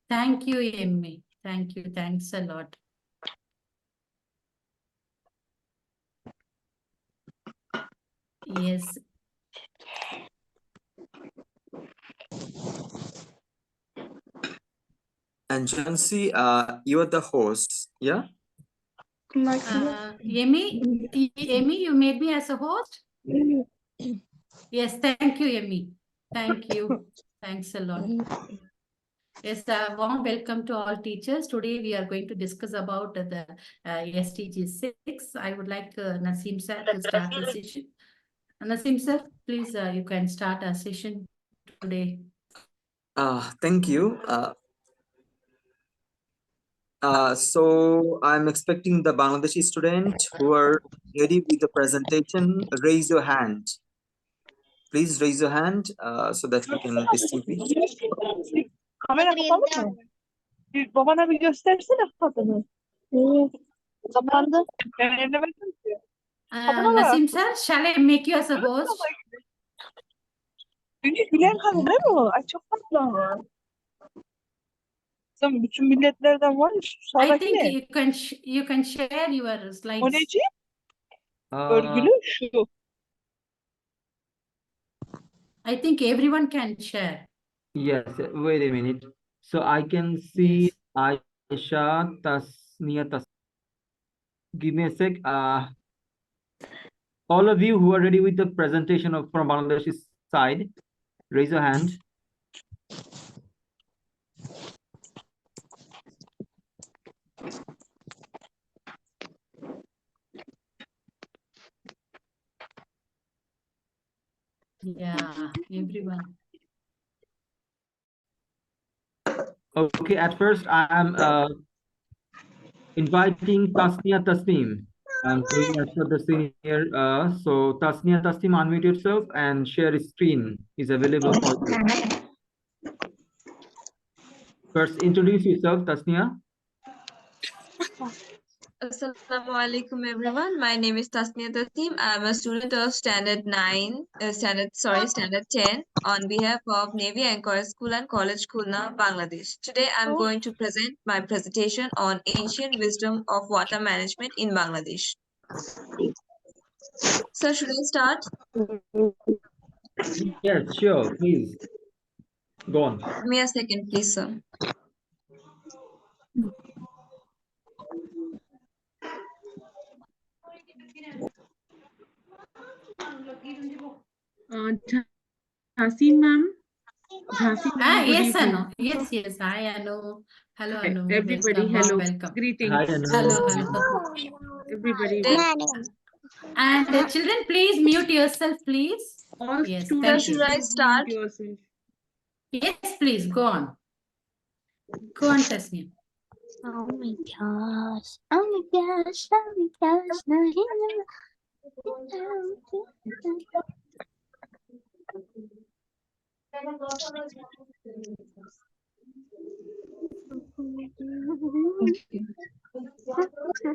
Thank you, Emmy. Thank you. Thanks a lot. Yes. And Jansi, you are the host, yeah? Emmy, you made me as a host? Yes, thank you, Emmy. Thank you. Thanks a lot. Yes, warm welcome to all teachers. Today we are going to discuss about the SDG 6. I would like Naseem sir to start the session. Naseem sir, please, you can start our session today. Thank you. So I'm expecting the Bangladeshi student who are ready with the presentation. Raise your hand. Please raise your hand so that we can distinguish. Kamera kapalı mı? Babana bir göstersene kadını. Kapandı. Ben ellemedim ki. Naseem sir, shall I make you as a host? Ünlü Gülen kadın değil mi o? Ay çok tatlı ama. Sen bütün milletlerden var ya şu I sağdaki think ne? you can share your O slides. neci? Örgülü şu. I think everyone can share. Yes, wait a minute. So I can see Yes. Aisha, Tasnia, Give me a sec. All of you who are ready with the presentation from Bangladesh's side, raise your hand. Yeah, everyone. Okay, at first I am inviting Tasnia Tasnim. I'm going as for the senior. So Tasnia Tasnim, unmute yourself and share screen is available for you. First, introduce yourself, Tasnia. Assalamu alaikum everyone. My name is Tasnia Tasnim. I'm a student of standard 10 on behalf of Navy Anchor School and College Khulna, Bangladesh. Today I'm going to present my presentation on ancient wisdom of water management in Bangladesh. So should I start? Yes, sure, please. Go on. Give me a second, please, sir. Jhansi ma'am. Yes, Anu. Yes. Hi, Anu. Hello, Hi, Anu. everybody. Welcome. Hello. Welcome. Greetings. Hi, Anu. Hello. Everybody. And children, please mute yourself, please. All Yes, students, thank Should you. I start? yourself. Yes, please, go on. Go on, Tasneem. Oh my gosh. Oh my gosh. Oh my gosh. No,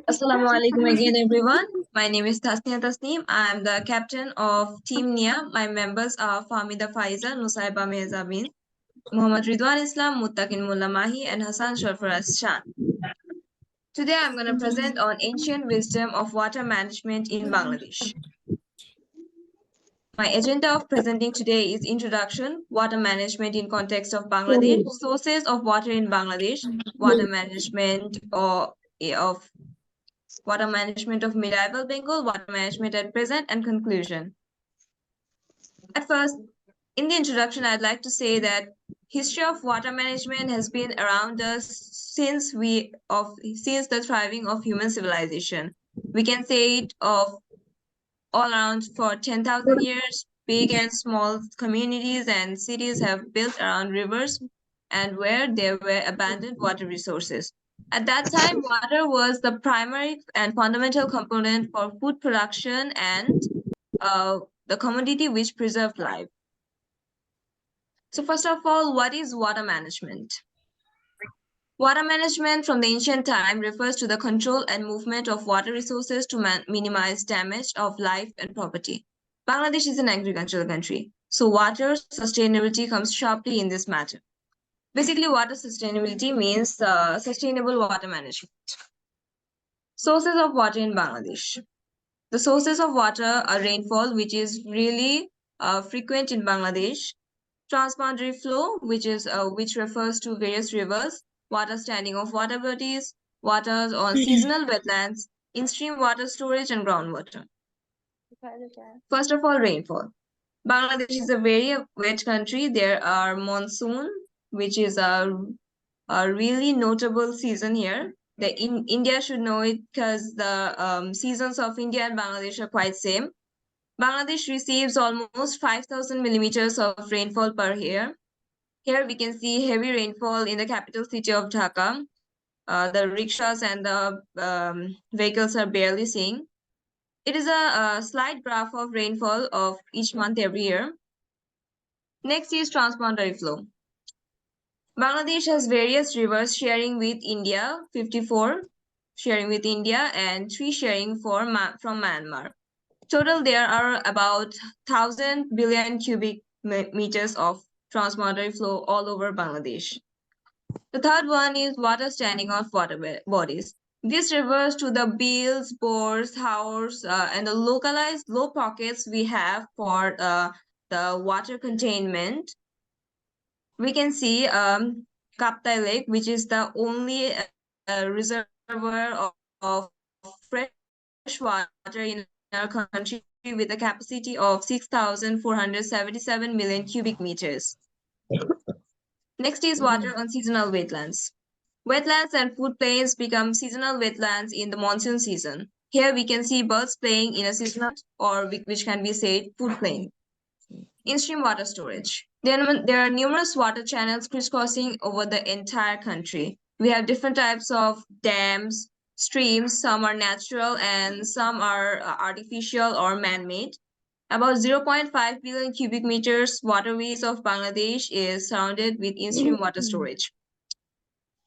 Assalamu alaikum again, everyone. My name is Tasnia Tasneem. I am the captain of Team NIA. My members are Fahmida Faiza, Nusaiba Mehzabin, Muhammad Ridwan Islam, Muttaqin Mullah Mahi, and Hassan Sharfaraz Shan. Today, I'm going to present on ancient wisdom of water management in Bangladesh. My agenda of presenting today is introduction, water management in context of Bangladesh, sources of water in Bangladesh, water management of medieval Bengal, water management at present, and conclusion. At first, in the introduction, I'd like to say that history of water management has been around us since the thriving of human civilization. We can say it of all around for 10,000 years. Big and small communities and cities have built around rivers and where there were abundant water resources. At that time, water was the primary and fundamental component for food production and the commodity which preserved life. So first of all, what is water management? Water management from the ancient time refers to the control and movement of water resources to minimize damage of life and property. Bangladesh is an agricultural country, so water sustainability comes sharply in this matter. Basically, water sustainability means sustainable water management. Sources of water in Bangladesh. The sources of water are rainfall, which is really frequent in Bangladesh. Transboundary flow, which refers to various rivers, water standing of water bodies, waters on seasonal wetlands, in-stream water storage, and groundwater. First of all, rainfall. Bangladesh is a very wet country. There are monsoon, which is a really notable season here. India should know it because the seasons of India and Bangladesh are quite same. Bangladesh receives almost 5,000 millimeters of rainfall per year. Here we can see heavy rainfall in the capital city of Dhaka. The rickshaws and the vehicles are barely seeing. It is a slight graph of rainfall of each month every year. Next is transboundary flow. Bangladesh has various rivers sharing with India, 54 sharing with India and 3 sharing from Myanmar. Total, there are about 1,000 billion cubic meters of transboundary flow all over Bangladesh. The third one is water standing of water bodies. This refers to the bills, bores, haors, and the localized low pockets we have for the water containment. We can see Kaptai Lake, which is the only reservoir of fresh water in our country with a capacity of 6,477 million cubic meters. Next is water on seasonal wetlands. Wetlands and food plains become seasonal wetlands in the monsoon season. Here we can see birds playing in a seasonal or which can be said food plain. In-stream water storage. There are numerous water channels crisscrossing over the entire country. We have different types of dams, streams. Some are natural and some are artificial or man-made. About 0.5 billion cubic meters waterways of Bangladesh is surrounded with in-stream water storage.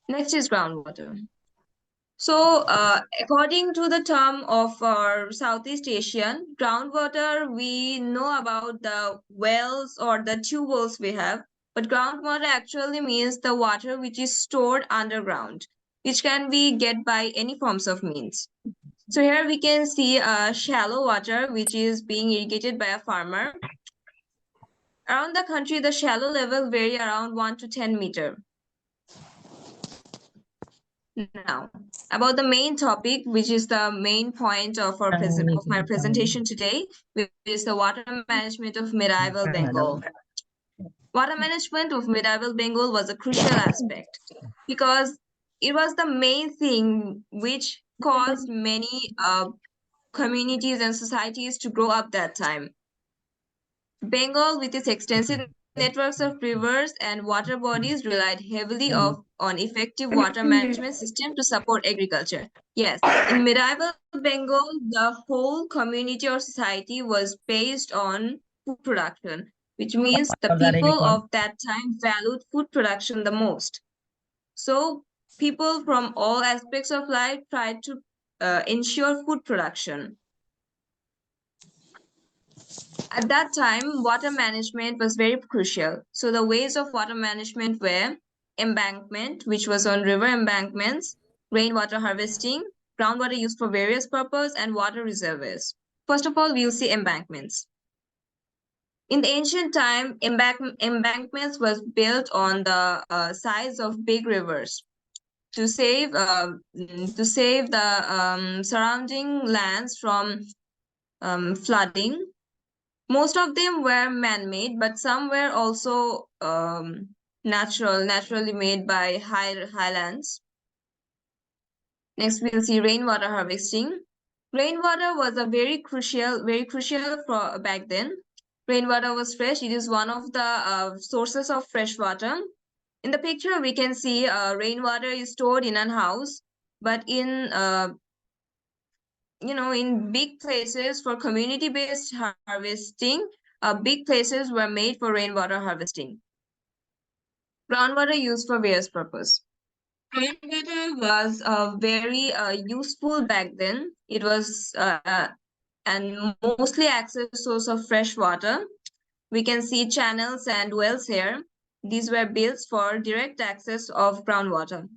Next is groundwater. So, according to the term of our Southeast Asian, groundwater, we know about the wells or the tube wells we have, but groundwater actually means the water which is stored underground, which can be get by any forms of means. So here we can see shallow water, which is being irrigated by a farmer. Around the country, the shallow level vary around 1 to 10 meter. Now, about the main topic, which is the main point of my presentation today, which is the water management of medieval Bengal. Water management of medieval Bengal was a crucial aspect because it was the main thing which caused many communities and societies to grow up that time. Bengal, with its extensive networks of rivers and water bodies, relied heavily on effective water management system to support agriculture. Yes, in medieval Bengal, the whole community or society was based on food production, which means the people of that time valued food production the most. So people from all aspects of life tried to ensure food production. At that time, water management was very crucial. So the ways of water management were embankment, which was on river embankments, rainwater harvesting, groundwater used for various purposes, and water reservoirs. First of all, we'll see embankments. In the ancient time, embankments was built on the sides of big rivers to save the surrounding lands from flooding. Most of them were man-made, but some were also naturally made by highlands. Next, we'll see rainwater harvesting. Rainwater was a very crucial for back then. Rainwater was fresh. It is one of the sources of fresh water. In the picture, we can see rainwater is stored in a house, but in in big places for community-based harvesting, big places were made for rainwater harvesting. Groundwater used for various purposes. Rainwater was very useful back then. It was and mostly access source of fresh water. We can see channels and wells here. These were built for direct access of groundwater.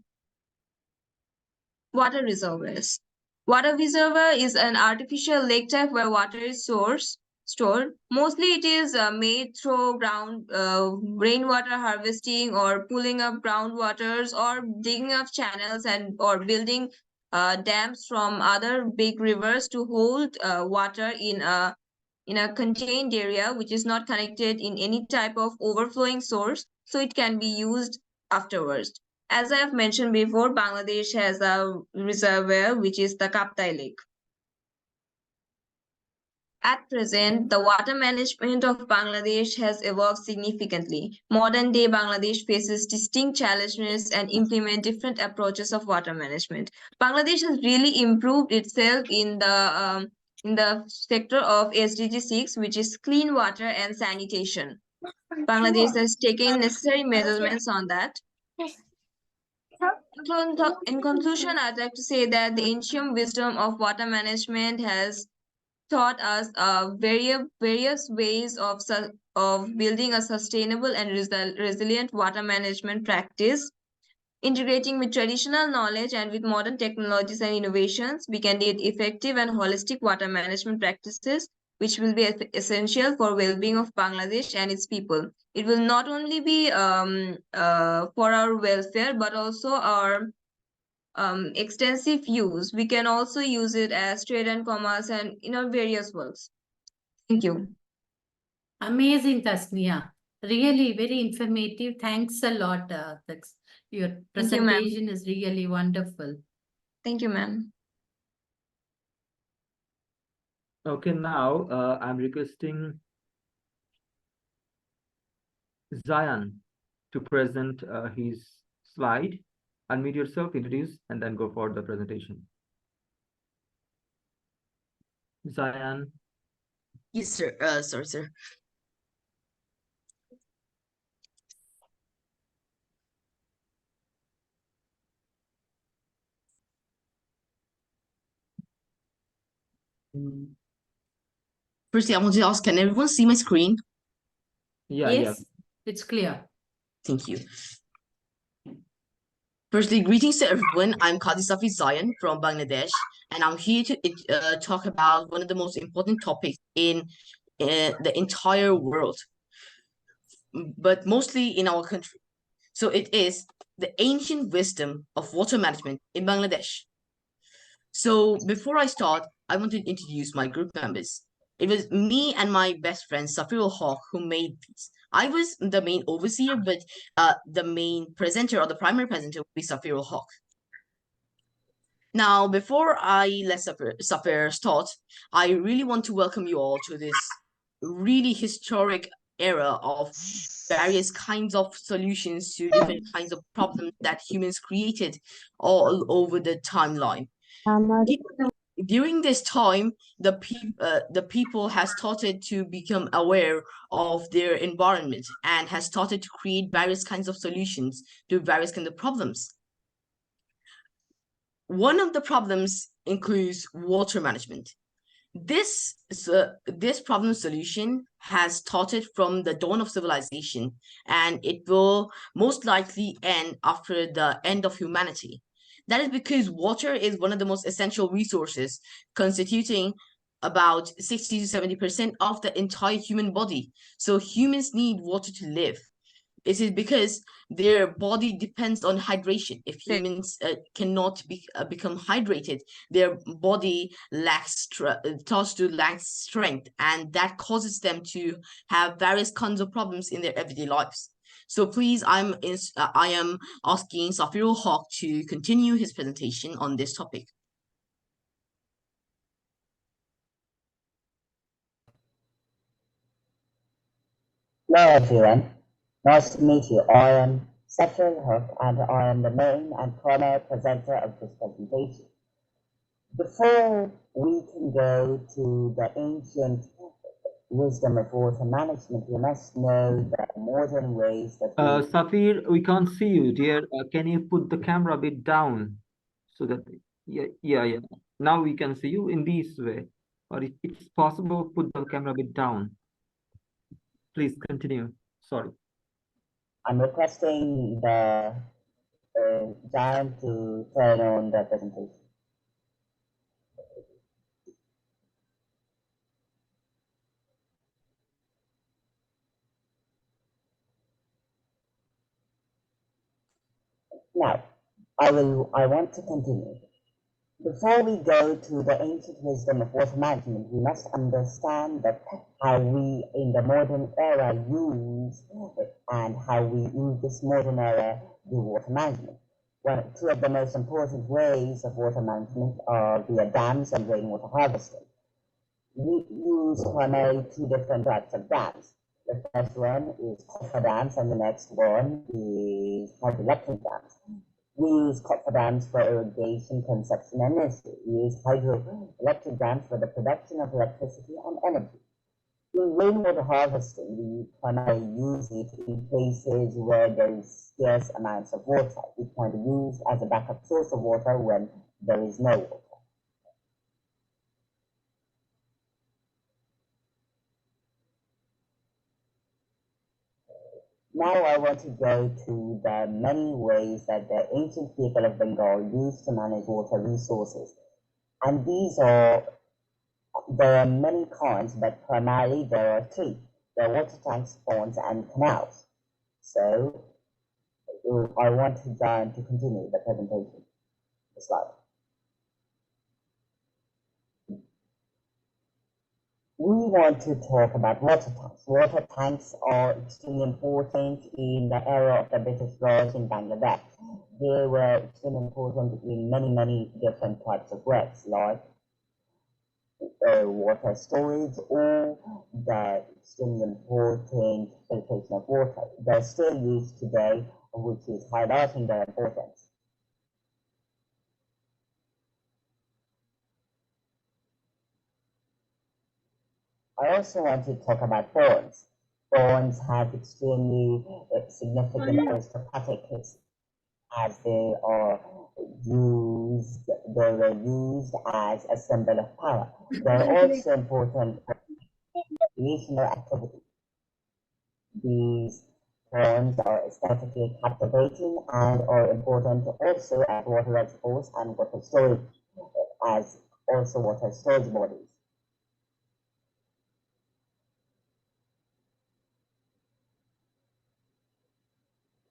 Water reservoirs. Water reservoir is an artificial lake type where water is stored. Mostly it is made through rainwater harvesting or pulling up groundwaters or digging up channels and or building dams from other big rivers to hold water in a contained area which is not connected in any type of overflowing source, so it can be used afterwards. As I have mentioned before, Bangladesh has a reservoir which is the Kaptai Lake. At present, the water management of Bangladesh has evolved significantly. Modern day Bangladesh faces distinct challenges and implement different approaches of water management. Bangladesh has really improved itself in the sector of SDG 6, which is clean water and sanitation. Bangladesh has taken necessary measurements on that. In conclusion, I'd like to say that the ancient wisdom of water management has taught us various ways of building a sustainable and resilient water management practice. Integrating with traditional knowledge and with modern technologies and innovations, we can lead effective and holistic water management practices, which will be essential for well-being of Bangladesh and its people. It will not only be for our welfare, but also our extensive use. We can also use it as trade and commerce and various works. Thank you. Amazing, Tasnia. Really very informative. Thanks a lot. Your Thank you, ma'am. presentation is really wonderful. Thank you, ma'am. Okay, now I'm requesting Zayan to present his slide. Unmute yourself, introduce, and then go for the presentation. Zayan. Yes, sir. Sorry, sir. Firstly, I want to ask, can everyone see my screen? Yeah, Yes, it's clear. Thank you. Firstly, greetings to everyone. I'm Qadi Safi Zayan from Bangladesh, and I'm here to talk about one of the most important topics in the entire world, but mostly in our country. So it is the ancient wisdom of water management in Bangladesh. So before I start, I want to introduce my group members. It was me and my best friend Safirul Haq who made these. I was the main overseer, but the main presenter or the primary presenter would be Safirul Haq. Now, before I let Safir start, I really want to welcome you all to this really historic era of various kinds of solutions to different kinds of problems that humans created all over the timeline. During this time, the people has started to become aware of their environment and has started to create various kinds of solutions to various kinds of problems. One of the problems includes water management. This problem solution has started from the dawn of civilization, and it will most likely end after the end of humanity. That is because water is one of the most essential resources, constituting about 60 to 70% of the entire human body. So humans need water to live. It is because their body depends on hydration. If humans cannot become hydrated, their body starts to lack strength, and that causes them to have various kinds of problems in their everyday lives. So please, I am asking Safirul Haq to continue his presentation on this topic. Hello everyone, nice to meet you. I am Safir Haq and I am the main and primary presenter of this presentation. Before we can go to the ancient wisdom of water management, we must know the modern ways that Safir, we can't see you, dear. Can you put the camera a bit down so that, yeah. Now we can see you in this way. Or if it's possible, put the camera a bit down. Please continue. Sorry. I'm requesting the giant to turn on the presentation. Now, I want to continue. Before we go to the ancient wisdom of water management, we must understand that how we in the modern era use and how we in this modern era do water management. Two of the most important ways of water management are via dams and rainwater harvesting. We use primarily two different types of dams. The first one is coffer dams and the next one is hydroelectric dams. We use coffer dams for irrigation, consumption, and industry. We use hydroelectric dams for the production of electricity and energy. In rainwater harvesting, we primarily use it in places where there is scarce amounts of water. We can use as a backup source of water when there is no water. Now I want to go to the many ways that the ancient people of Bengal used to manage water resources. And there are many kinds, but primarily there are three. There are water tanks, ponds, and canals. So I want John to continue the presentation. The slide. We want to talk about water tanks. Water tanks are extremely important in the era of the British Raj in Bangladesh. They were extremely important in many different types of ways, like water storage or the extremely important filtration of water. They're still used today, which is highlighting their importance. I also want to talk about ponds. Ponds have extremely significant aristocratic as they were used as a symbol of power. They're also important for recreational activity. These ponds are aesthetically captivating and are important also as water reservoirs and water storage, as also water storage bodies.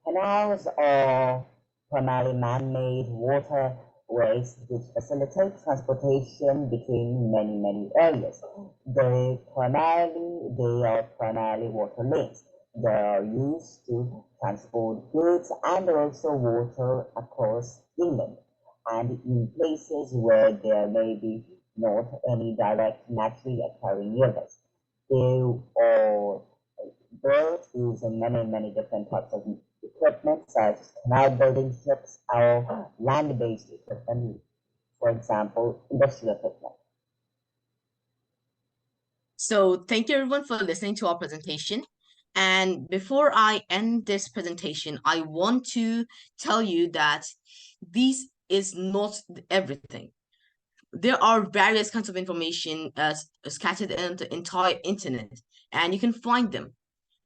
Canals are primarily man-made waterways which facilitate transportation between many areas. They are primarily water links. They are used to transport goods and also water across England and in places where there may be not any direct naturally occurring rivers. They are built using many different types of equipment such as canal building ships or land-based equipment, for example, industrial equipment. So thank you everyone for listening to our presentation. And before I end this presentation, I want to tell you that this is not everything. There are various kinds of information scattered in the entire internet, and you can find them.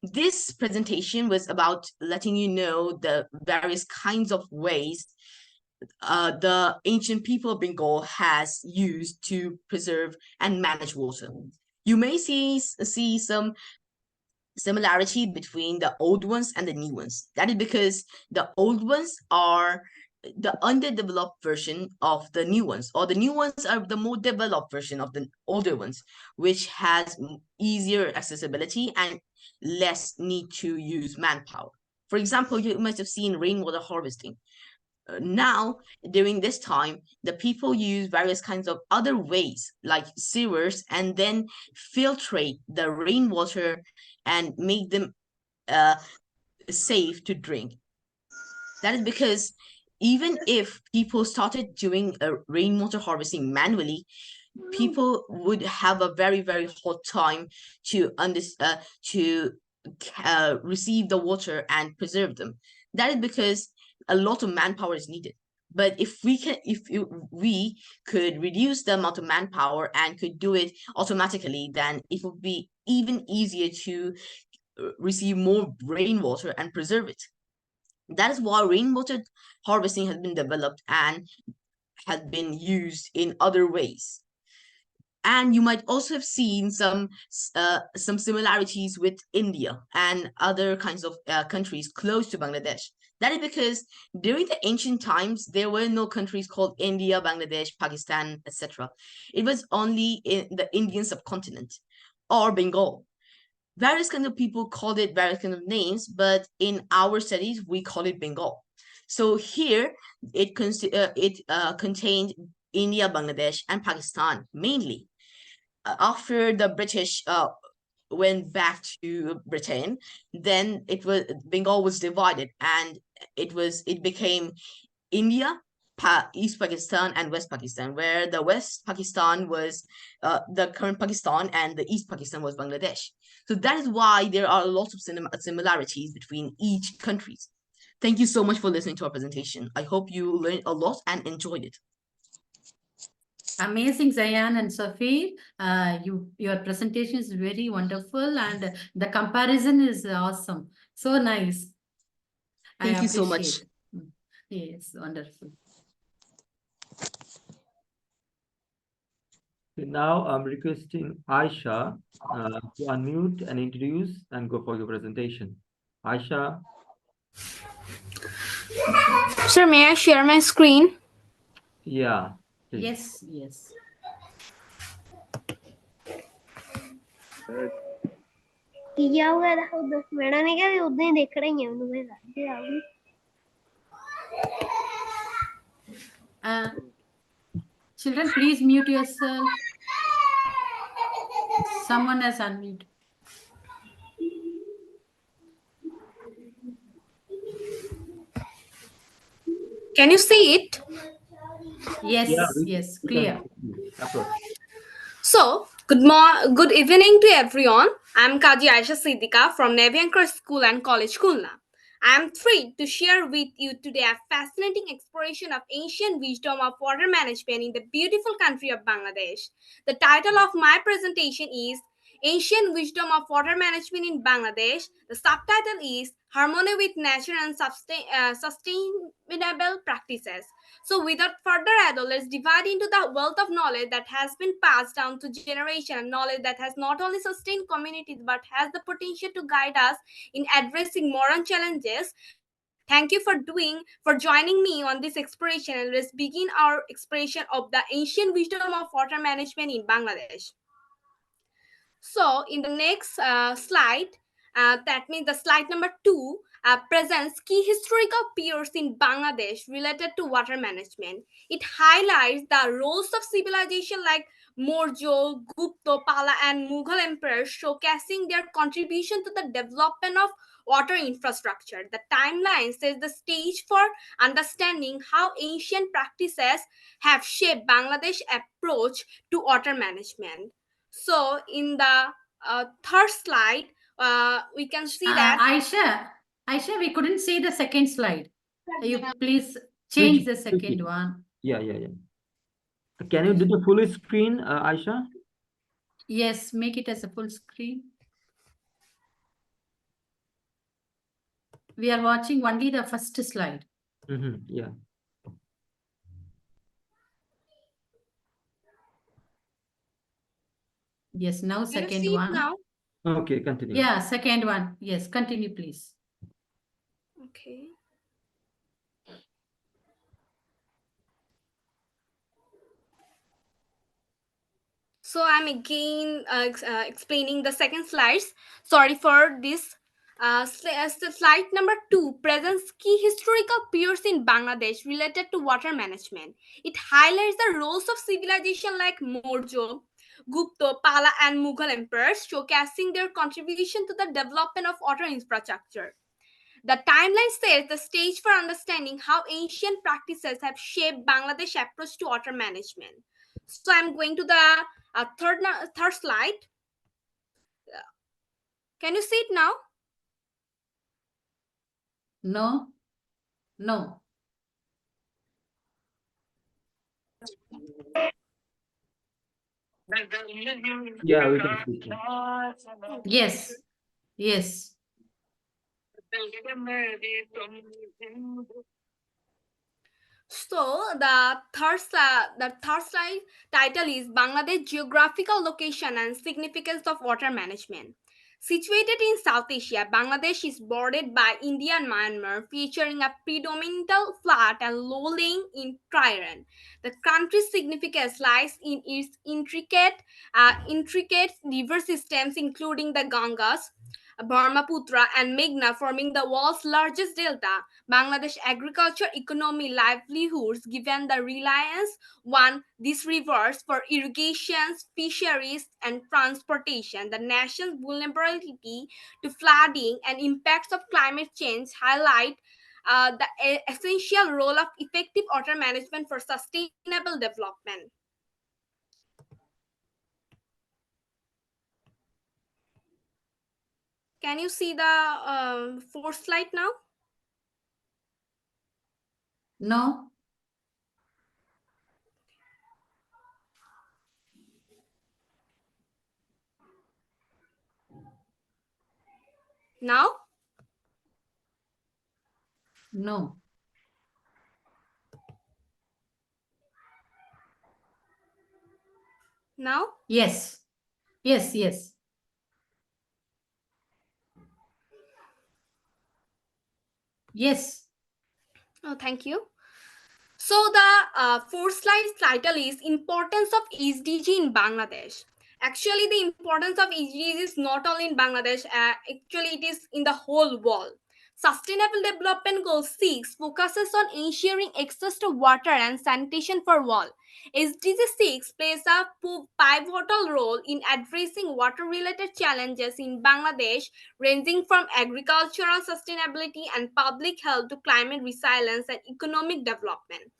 This presentation was about letting you know the various kinds of ways the ancient people of Bengal has used to preserve and manage water. You may see some similarity between the old ones and the new ones. That is because the old ones are the underdeveloped version of the new ones, or the new ones are the more developed version of the older ones, which has easier accessibility and less need to use manpower. For example, you must have seen rainwater harvesting. Now, during this time, the people use various kinds of other ways, like sewers, and then filtrate the rainwater and make them safe to drink. That is because even if people started doing rainwater harvesting manually, people would have a very hard time to receive the water and preserve them. That is because a lot of manpower is needed. But if we could reduce the amount of manpower and could do it automatically, then it would be even easier to receive more rainwater and preserve it. That is why rainwater harvesting has been developed and has been used in other ways. And you might also have seen some similarities with India and other kinds of countries close to Bangladesh. That is because during the ancient times, there were no countries called India, Bangladesh, Pakistan, etc. It was only in the Indian subcontinent or Bengal. Various kinds of people called it various kinds of names, but in our studies, we call it Bengal. So here, it contained India, Bangladesh, and Pakistan mainly. After the British went back to Britain, then Bengal was divided, and it became India, East Pakistan, and West Pakistan, where the West Pakistan was the current Pakistan, and the East Pakistan was Bangladesh. So that is why there are lots of similarities between each countries. Thank you so much for listening to our presentation. I hope you learned a lot and enjoyed it. Amazing, Zayan and Sophie. Your presentation is very wonderful, and the comparison is awesome. So nice. Thank you so much. appreciate. Yes, wonderful. So now I'm requesting Aisha to unmute and introduce and go for your presentation. Aisha. Sir, may I share my screen? Yeah. Please. Yes, yes. Children, please mute yourself. Someone has unmuted. Can you see it? Yes, Yeah, yes, we clear. can see you. Approach. So, good evening to everyone. I'm Kaji Aisha Siddika from Navy Anchor School and College, Khulna. I am thrilled to share with you today a fascinating exploration of ancient wisdom of water management in the beautiful country of Bangladesh. The title of my presentation is Ancient Wisdom of Water Management in Bangladesh. The subtitle is Harmony with Nature and Sustainable Practices. So without further ado, let's divide into the wealth of knowledge that has been passed down to generation, and knowledge that has not only sustained communities but has the potential to guide us in addressing modern challenges. Thank you for joining me on this exploration, and let's begin our exploration of the ancient wisdom of water management in Bangladesh. So in the next slide, that means the slide number 2, presents key historical periods in Bangladesh related to water management. It highlights the roles of civilization like Maurya, Gupta, Pala, and Mughal emperors, showcasing their contribution to the development of water infrastructure. The timeline sets the stage for understanding how ancient practices have shaped Bangladesh's approach to water management. So in the third slide, we can see that Aisha, we couldn't see the second slide. You please change the second one. Yeah. Can you do the full screen, Aisha? Yes, make it as a full screen. We are watching only the first slide. Yeah. Yes, now can you second see it one. now? Okay, continue. Yeah, second one. Yes, continue, please. Okay. So I'm again explaining the second slides. Sorry for this. Slide number 2 presents key historical periods in Bangladesh related to water management. It highlights the roles of civilization like Maurya, Gupta, Pala, and Mughal emperors, showcasing their contribution to the development of water infrastructure. The timeline sets the stage for understanding how ancient practices have shaped Bangladesh's approach to water management. So I'm going to the third slide. Can you see it now? No. Yeah, we can see it. Yes. So the third slide title is Bangladesh geographical location and significance of water management. Situated in South Asia, Bangladesh is bordered by India and Myanmar, featuring a predominantly flat and low-lying terrain. The country's significance lies in its intricate river systems, including the Ganges, Brahmaputra, and Meghna, forming the world's largest delta. Bangladesh agriculture, economy, livelihoods, given the reliance on these rivers for irrigation, fisheries, and transportation. The nation's vulnerability to flooding and impacts of climate change highlight the essential role of effective water management for sustainable development. Can you see the fourth slide now? No. Now? No. Now? Yes. Yes, yes. Yes. Oh, thank you. So the fourth slide title is Importance of SDG in Bangladesh. Actually, the importance of SDGs is not only in Bangladesh, actually it is in the whole world. Sustainable Development Goal 6 focuses on ensuring access to water and sanitation for all. SDG 6 plays a pivotal role in addressing water-related challenges in Bangladesh, ranging from agricultural sustainability and public health to climate resilience and economic development.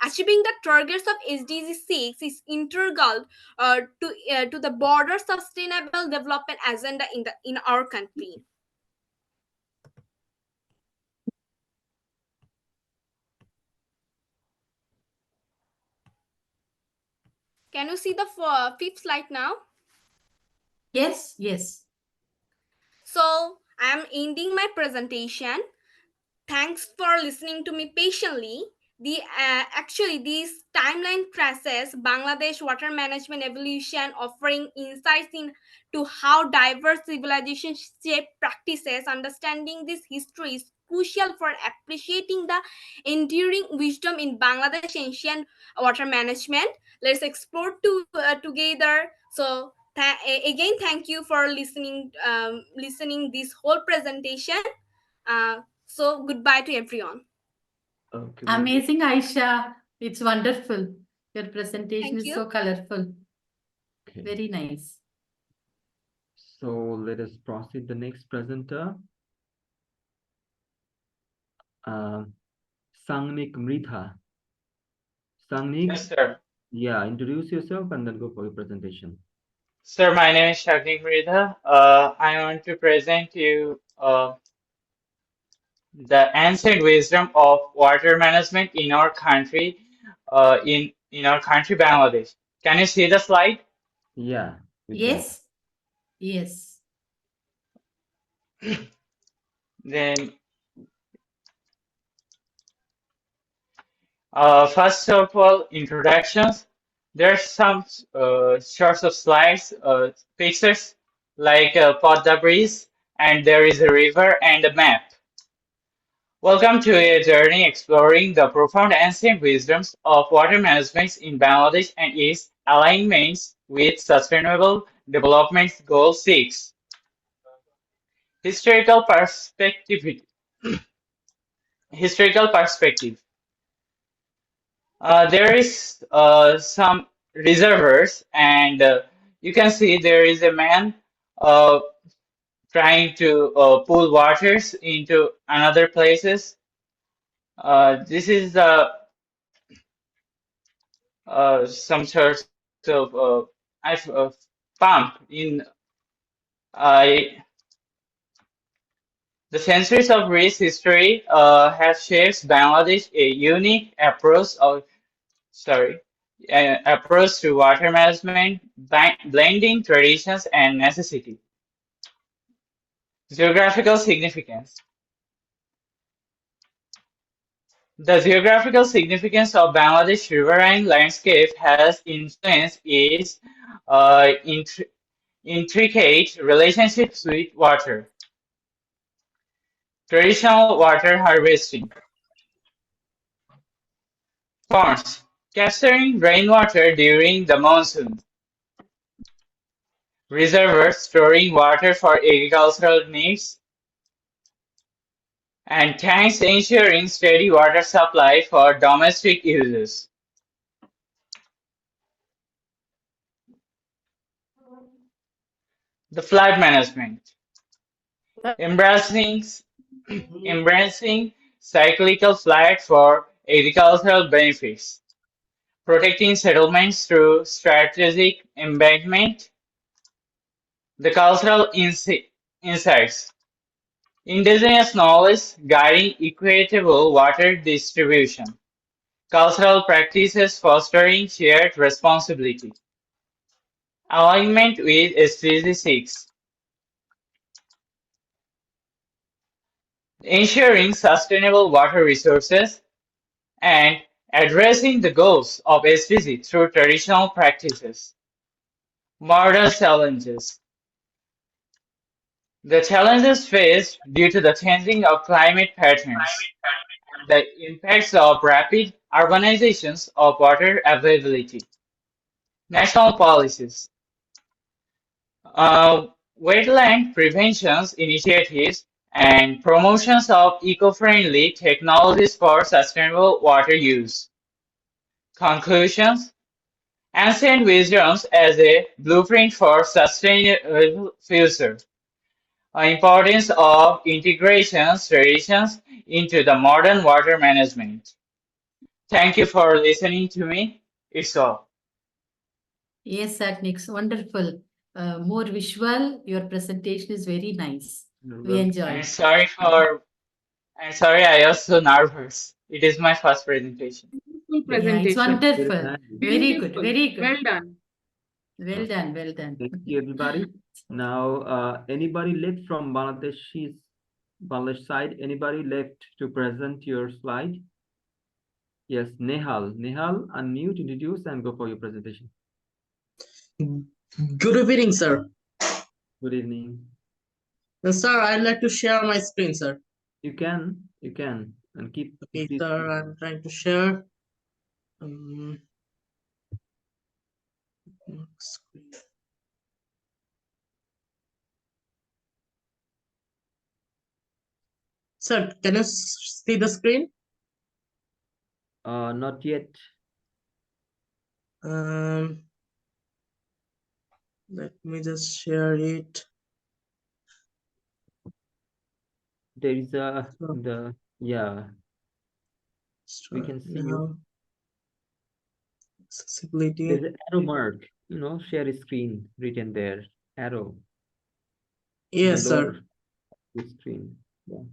Achieving the targets of SDG 6 is integral to the broader sustainable development agenda in our country. Can you see the fifth slide now? Yes, yes. So I am ending my presentation. Thanks for listening to me patiently. Actually these timeline traces Bangladesh water management evolution, offering insights into how diverse civilizations shape practices. Understanding this history is crucial for appreciating the enduring wisdom in Bangladesh ancient water management. Let's explore together. So again, thank you for listening this whole presentation. So goodbye to everyone. Okay. Amazing, Aisha. It's wonderful. Your presentation Thank is you. so colorful. Okay. Very nice. So let us proceed the next presenter. Sangnik Mritha. Sangnik, Yes, sir. yeah, introduce yourself and then go for your presentation. Sir, my name is Shagnik Mridha. I want to present you the ancient wisdom of water management in our country, in our country, Bangladesh. Can you see the slide? Yeah. Yes. Yes. Then, first of all, introductions. There's some sorts of slides, pictures like Podda Breeze, and there is a river and a map. Welcome to a journey exploring the profound ancient wisdoms of water management in Bangladesh and its alignments with Sustainable Development Goal 6. Historical perspective. Historical perspective. There is some reservoirs, and you can see there is a man uh, trying to pull waters into another places. This is some sorts of pump in the centuries of rich history have shaped Bangladesh a unique approach to water management, blending traditions and necessity. Geographical significance. The geographical significance of Bangladesh riverine landscape has influenced its intricate relationships with water. Traditional water harvesting. Ponds, capturing rainwater during the monsoon. Reservoirs, storing water for agricultural needs. And tanks, ensuring steady water supply for domestic uses. The flood management. Embracing cyclical flood for agricultural benefits. Protecting settlements through strategic embankment. The cultural insights. Indigenous knowledge guiding equitable water distribution. Cultural practices fostering shared responsibility. Alignment with SDG 6. Ensuring sustainable water resources and addressing the goals of SDG through traditional practices. Modern challenges. The challenges faced due to the changing of climate patterns and the impacts of rapid urbanizations of water availability. National policies. Uh, Wetland preventions initiatives and promotions of eco-friendly technologies for sustainable water use. Conclusions. Ancient wisdoms as a blueprint for sustainable future. Importance of integration traditions into the modern water management. Thank you for listening to me. It's all. Yes, Agnes, wonderful. More visual. Your presentation is very nice. We Well, enjoyed. I'm sorry, I was so nervous. It is my first presentation. Beautiful Yeah, it's presentation. wonderful. Very good, Beautiful. very good. Well done. Well done, well done. thank you, everybody. Now, anybody left from Bangladesh side? Anybody left to present your slide? Yes, Nehal. Nehal, unmute, introduce, and go for your presentation. Good evening, sir. Good evening. Sir, I'd like to share my screen, sir. You can, and keep. Okay, please sir, keep- I'm trying to share. Screen. Sir, can you see the screen? Not yet. Let me just share it. There is So, we can see now accessibility. there's an arrow mark, share screen written there. Arrow. Yes, below sir. the screen. Yeah.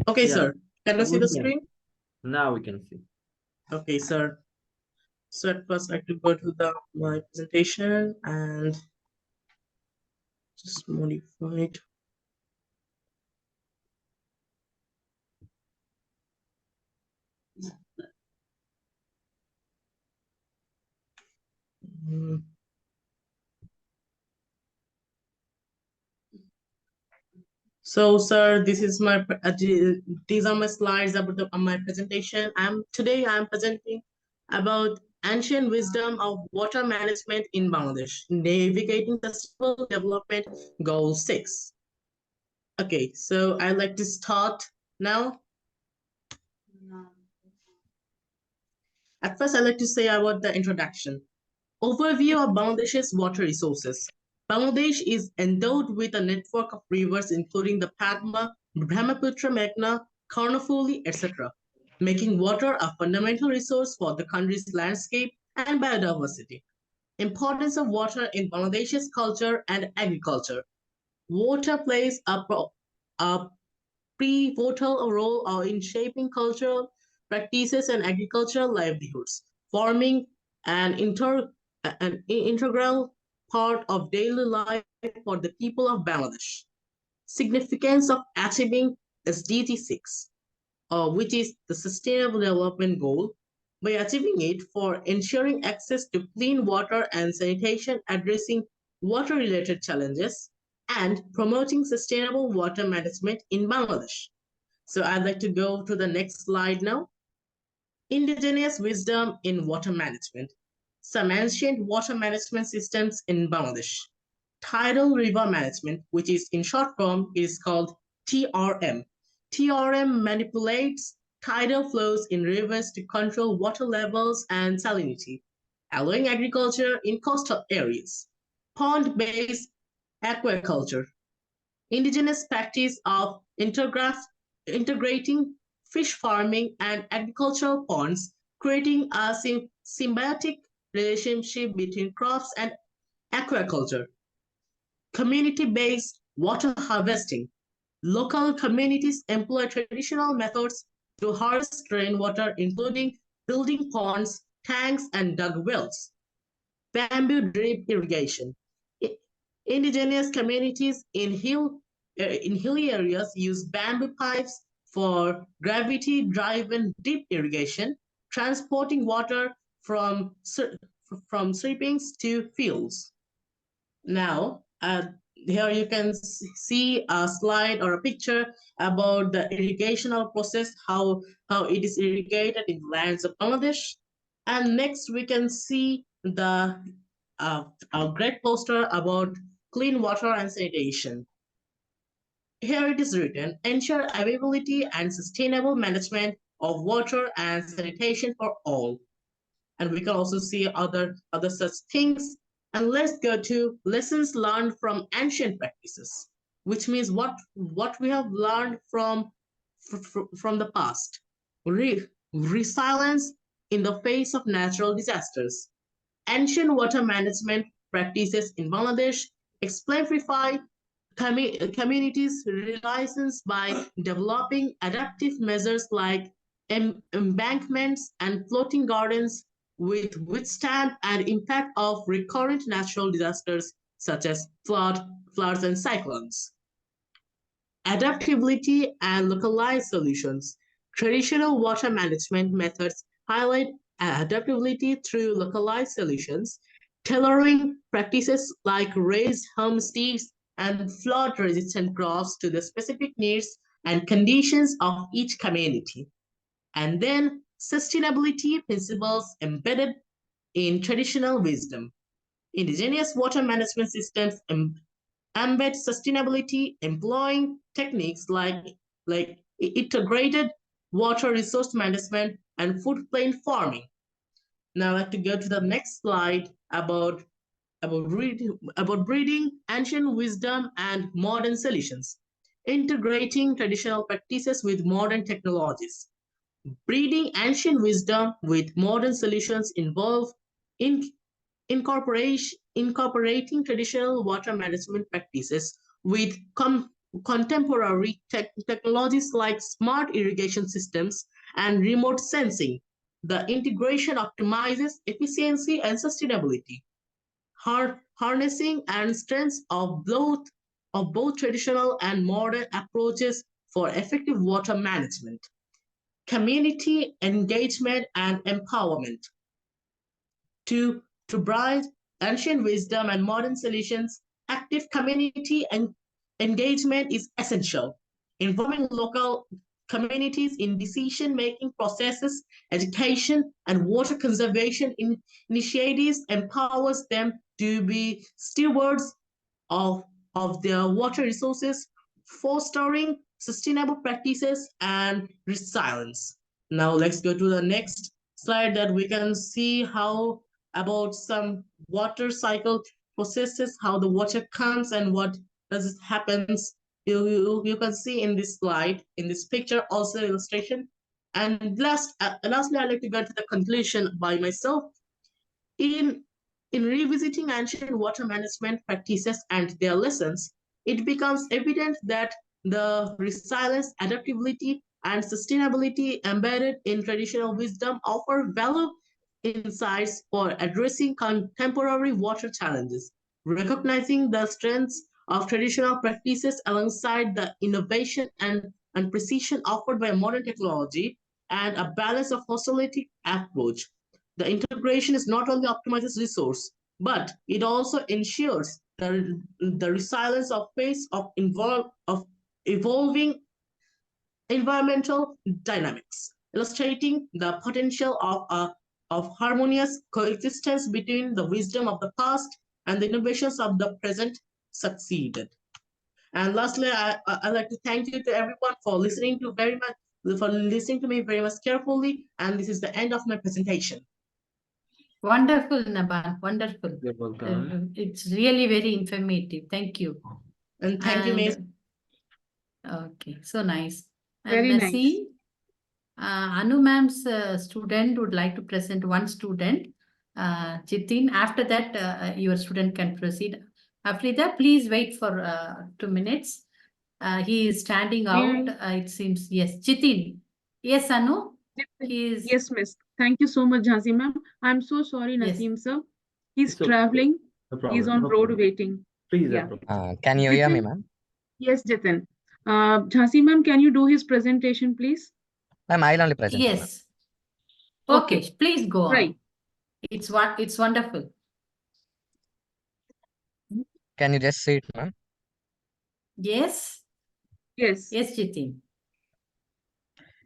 Okay, Yeah. sir. Can you see the screen? Now we can see. Okay, sir. So at first, I have to go to my presentation and just modify it. So, sir, this is these are my slides about my presentation. Today I'm presenting about ancient wisdom of water management in Bangladesh, navigating sustainable development goal 6. Okay, so I'd like to start now. At first, I'd like to say about the introduction. Overview of Bangladesh's water resources. Bangladesh is endowed with a network of rivers including the Padma, Brahmaputra, Meghna, Karnafuli, etc., making water a fundamental resource for the country's landscape and biodiversity. Importance of water in Bangladesh's culture and agriculture. Water plays a pivotal role in shaping cultural practices and agricultural livelihoods, forming an integral part of daily life for the people of Bangladesh. significance of achieving SDG 6, which is the Sustainable Development Goal, by achieving it for ensuring access to clean water and sanitation, addressing water-related challenges, and promoting sustainable water management in Bangladesh. So I'd like to go to the next slide now. Indigenous wisdom in water management. Some ancient water management systems in Bangladesh. Tidal river management, which is in short form, is called TRM. TRM manipulates tidal flows in rivers to control water levels and salinity, allowing agriculture in coastal areas. Pond-based aquaculture. Indigenous practice of integrating fish farming and agricultural ponds, creating a symbiotic relationship between crops and aquaculture. Community-based water harvesting. Local communities employ traditional methods to harvest rainwater, including building ponds, tanks, and dug wells. Bamboo drip irrigation. Indigenous communities in hilly areas use bamboo pipes for gravity-driven drip irrigation, transporting water from sweepings to fields. Now, here you can see a slide or a picture about the irrigational process, how it is irrigated in the lands of Bangladesh. And next we can see a great poster about clean water and sanitation. Here it is written, ensure availability and sustainable management of water and sanitation for all. And we can also see other such things. And let's go to lessons learned from ancient practices, which means what we have learned from the past. Resilience in the face of natural disasters. Ancient water management practices in Bangladesh exemplify communities' resilience by developing adaptive measures like embankments and floating gardens with withstand and impact of recurrent natural disasters such as floods and cyclones. Adaptability and localized solutions. Traditional water management methods highlight adaptability through localized solutions, tailoring practices like raised homestays and flood-resistant crops to the specific needs and conditions of each community. And then sustainability principles embedded in traditional wisdom. Indigenous water management systems embed sustainability, employing techniques like integrated water resource management and floodplain farming. Now I'd like to go to the next slide about breeding ancient wisdom and modern solutions, integrating traditional practices with modern technologies. Breeding ancient wisdom with modern solutions involve incorporating traditional water management practices with contemporary technologies like smart irrigation systems and remote sensing. The integration optimizes efficiency and sustainability, harnessing and strengths of both traditional and modern approaches for effective water management. Community engagement and empowerment. To bribe ancient wisdom and modern solutions, active community and engagement is essential. Involving local communities in decision-making processes, education, and water conservation initiatives empowers them to be stewards of their water resources, fostering sustainable practices and resilience. Now let's go to the next slide that we can see how about some water cycle processes, how the water comes and what does it happens. You can see in this slide, in this picture, also illustration. And lastly, I'd like to go to the conclusion by myself. In revisiting ancient water management practices and their lessons, it becomes evident that the resilience, adaptability, and sustainability embedded in traditional wisdom offer valuable insights for addressing contemporary water challenges. Recognizing the strengths of traditional practices alongside the innovation and precision offered by modern technology and a balance of holistic approach. The integration is not only optimizes resource, but it also ensures the resilience of pace of evolving environmental dynamics, illustrating the potential of harmonious coexistence between the wisdom of the past and the innovations of the present succeeded. And lastly, I'd like to thank you to everyone for listening to me very much carefully. And this is the end of my presentation. Wonderful, Naban. Wonderful. You're welcome. It's really very informative. Thank you. And thank you, Miss. Okay, so nice. Very And nice. see, Anu ma'am's student would like to present one student, Jitin. After that, your student can proceed. Afrida, please wait for 2 minutes. He is standing out. It seems, yes. Jitin. Yes, Anu? He is. Yes, miss. Thank you so much, Jhansi ma'am. I'm so sorry, Yes. Naseem sir. He's It's okay. traveling. No problem. He's on No road problem. waiting. Please Yeah. approach. Can you hear me, Jitin? ma'am? Yes, Jitin. Jhansi ma'am, can you do his presentation, please? Ma'am, I'll only present it, ma'am. Yes. Okay, please go on. Right. It's wonderful. Can you just see it, ma'am? Yes. Yes. Yes, Jitin.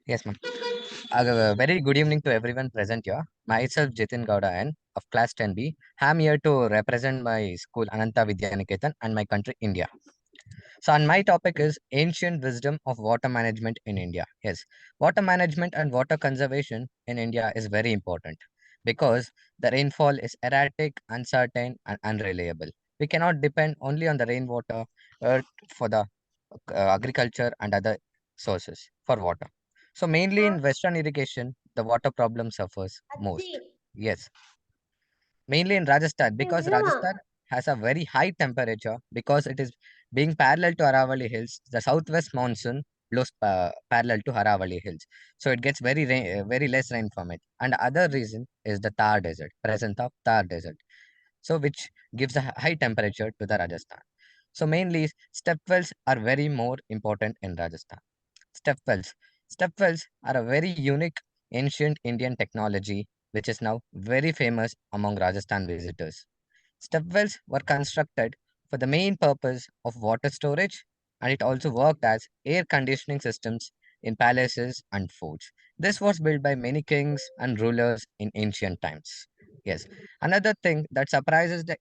Yes, ma'am. A very good evening to everyone present here. Myself, Jitin Gowda N of class 10B. I'm here to represent my school, Ananta Vidya Niketan, and my country, India. So, and my topic is ancient wisdom of water management in India. Yes, water management and water conservation in India is very important because the rainfall is erratic, uncertain, and unreliable. We cannot depend only on the rainwater for the agriculture and other sources for water. So, mainly in Western irrigation, the water problem suffers most. Yes, mainly in Rajasthan because Rajasthan has a very high temperature because it is being parallel to Aravalli Hills. The southwest monsoon blows parallel to Aravalli Hills, so it gets very less rain from it. And other reason is the Thar Desert, presence of Thar Desert, so which gives a high temperature to the Rajasthan. So mainly step wells are very more important in Rajasthan. Step wells. Step wells are a very unique ancient Indian technology which is now very famous among Rajasthan visitors. Step wells were constructed for the main purpose of water storage, and it also worked as air conditioning systems in palaces and forts. This was built by many kings and rulers in ancient times. Yes. Another thing that surprises the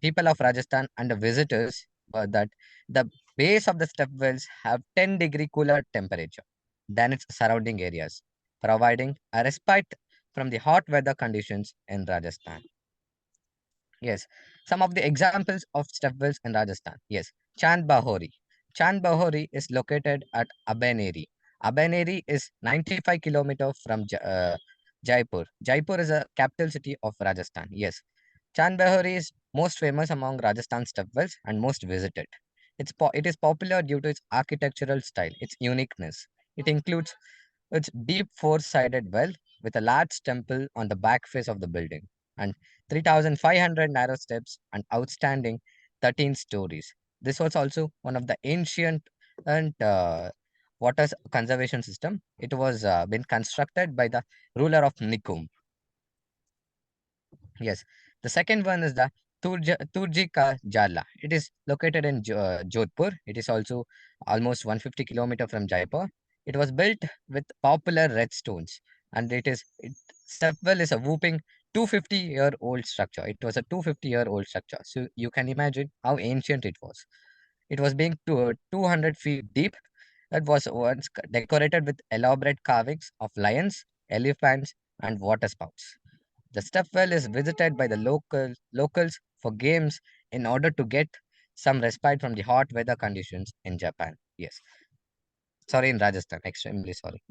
people of Rajasthan and the visitors was that the base of the step wells have 10-degree cooler temperature than its surrounding areas, providing a respite from the hot weather conditions in Rajasthan. Yes, some of the examples of step wells in Rajasthan. Yes, Chand Bahori. Chand Bahori is located at Abaneri. Abaneri is 95 kilometers from Jaipur. Jaipur is a capital city of Rajasthan. Yes, Chand Bahori is most famous among Rajasthan step wells and most visited. It is popular due to its architectural style, its uniqueness. It includes its deep four-sided well with a large temple on the back face of the building and 3,500 narrow steps and outstanding 13 stories. This was also one of the ancient and water conservation system. It was been constructed by the ruler of Nikum. Yes, the second one is the Turji Ka Jala. It is located in Jodhpur. It is also almost 150 kilometers from Jaipur. It was built with popular red stones, and Stepwell is a whooping 250-year-old structure. It was a 250-year-old structure. So you can imagine how ancient it was. It was being 200 feet deep. It was once decorated with elaborate carvings of lions, elephants, and water spouts. The stepwell is visited by the locals for games in order to get some respite from the hot weather conditions in Japan. Yes. Sorry, in Rajasthan. Extremely sorry.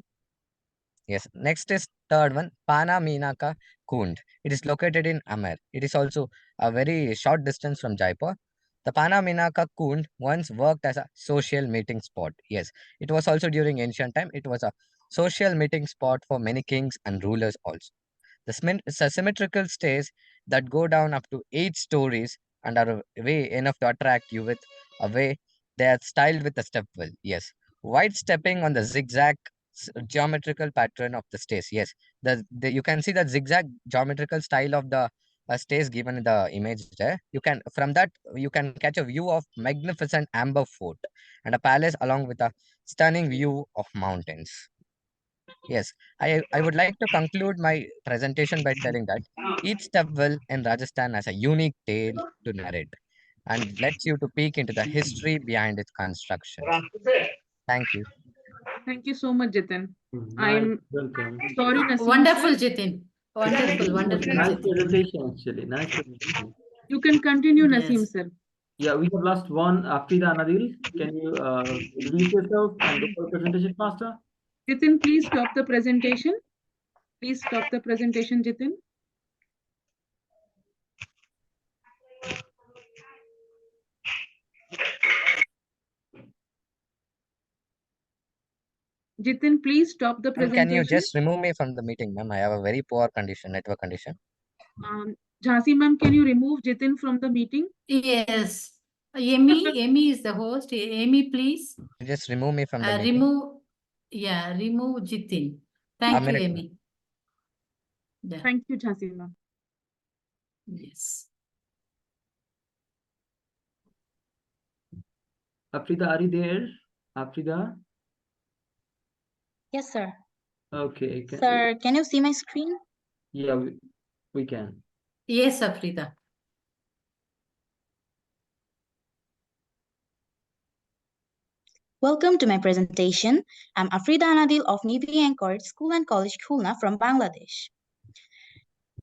Yes. Next is third one, Pana Minaka Kund. It is located in Amer. It is also a very short distance from Jaipur. The Pana Minaka Kund once worked as a social meeting spot. Yes. It was also during ancient time. It was a social meeting spot for many kings and rulers also. The symmetrical stairs that go down up to 8 stories and are way enough to attract you with away. They are styled with a step well. Yes. White stepping on the zigzag geometrical pattern of the stairs. Yes. You can see the zigzag geometrical style of the stairs given in the image there. You can from that you can catch a view of magnificent amber fort and a palace along with a stunning view of mountains. Yes, I would like to conclude my presentation by telling that each step well in Rajasthan has a unique tale to narrate and lets you to peek into the history behind its construction. Thank you. Thank you so much, Jitin. Nice, I'm welcome. sorry, Naseem Wonderful, sir. Jitin. Wonderful, wonderful, Nice Jitin. presentation, actually. Nice presentation. You can continue, Naseem Yes. sir. Yeah, we have lost one. Afrida Anadil, can you release yourself and go for the presentation faster? Jitin, please stop the presentation. Please stop the presentation, Jitin. Jitin, please stop the Ma'am, can you presentation. just remove me from the meeting, ma'am? I have a very poor condition, network condition. Jhansi ma'am, can you remove Jitin from the meeting? Yes. Amy is the host. Amy, please. Just remove me from the meeting. Remove Jitin. Thank you, minute, ma'am. Amy. Yeah. Thank you, Jhansi ma'am. Yes. Afrida, are you there? Afrida? Yes, sir. Okay. Sir, can you see my screen? Yeah, we can. Yes, Afrida. Welcome to my presentation. I'm Afrida Anadil of Navy Anchored School and College Khulna from Bangladesh.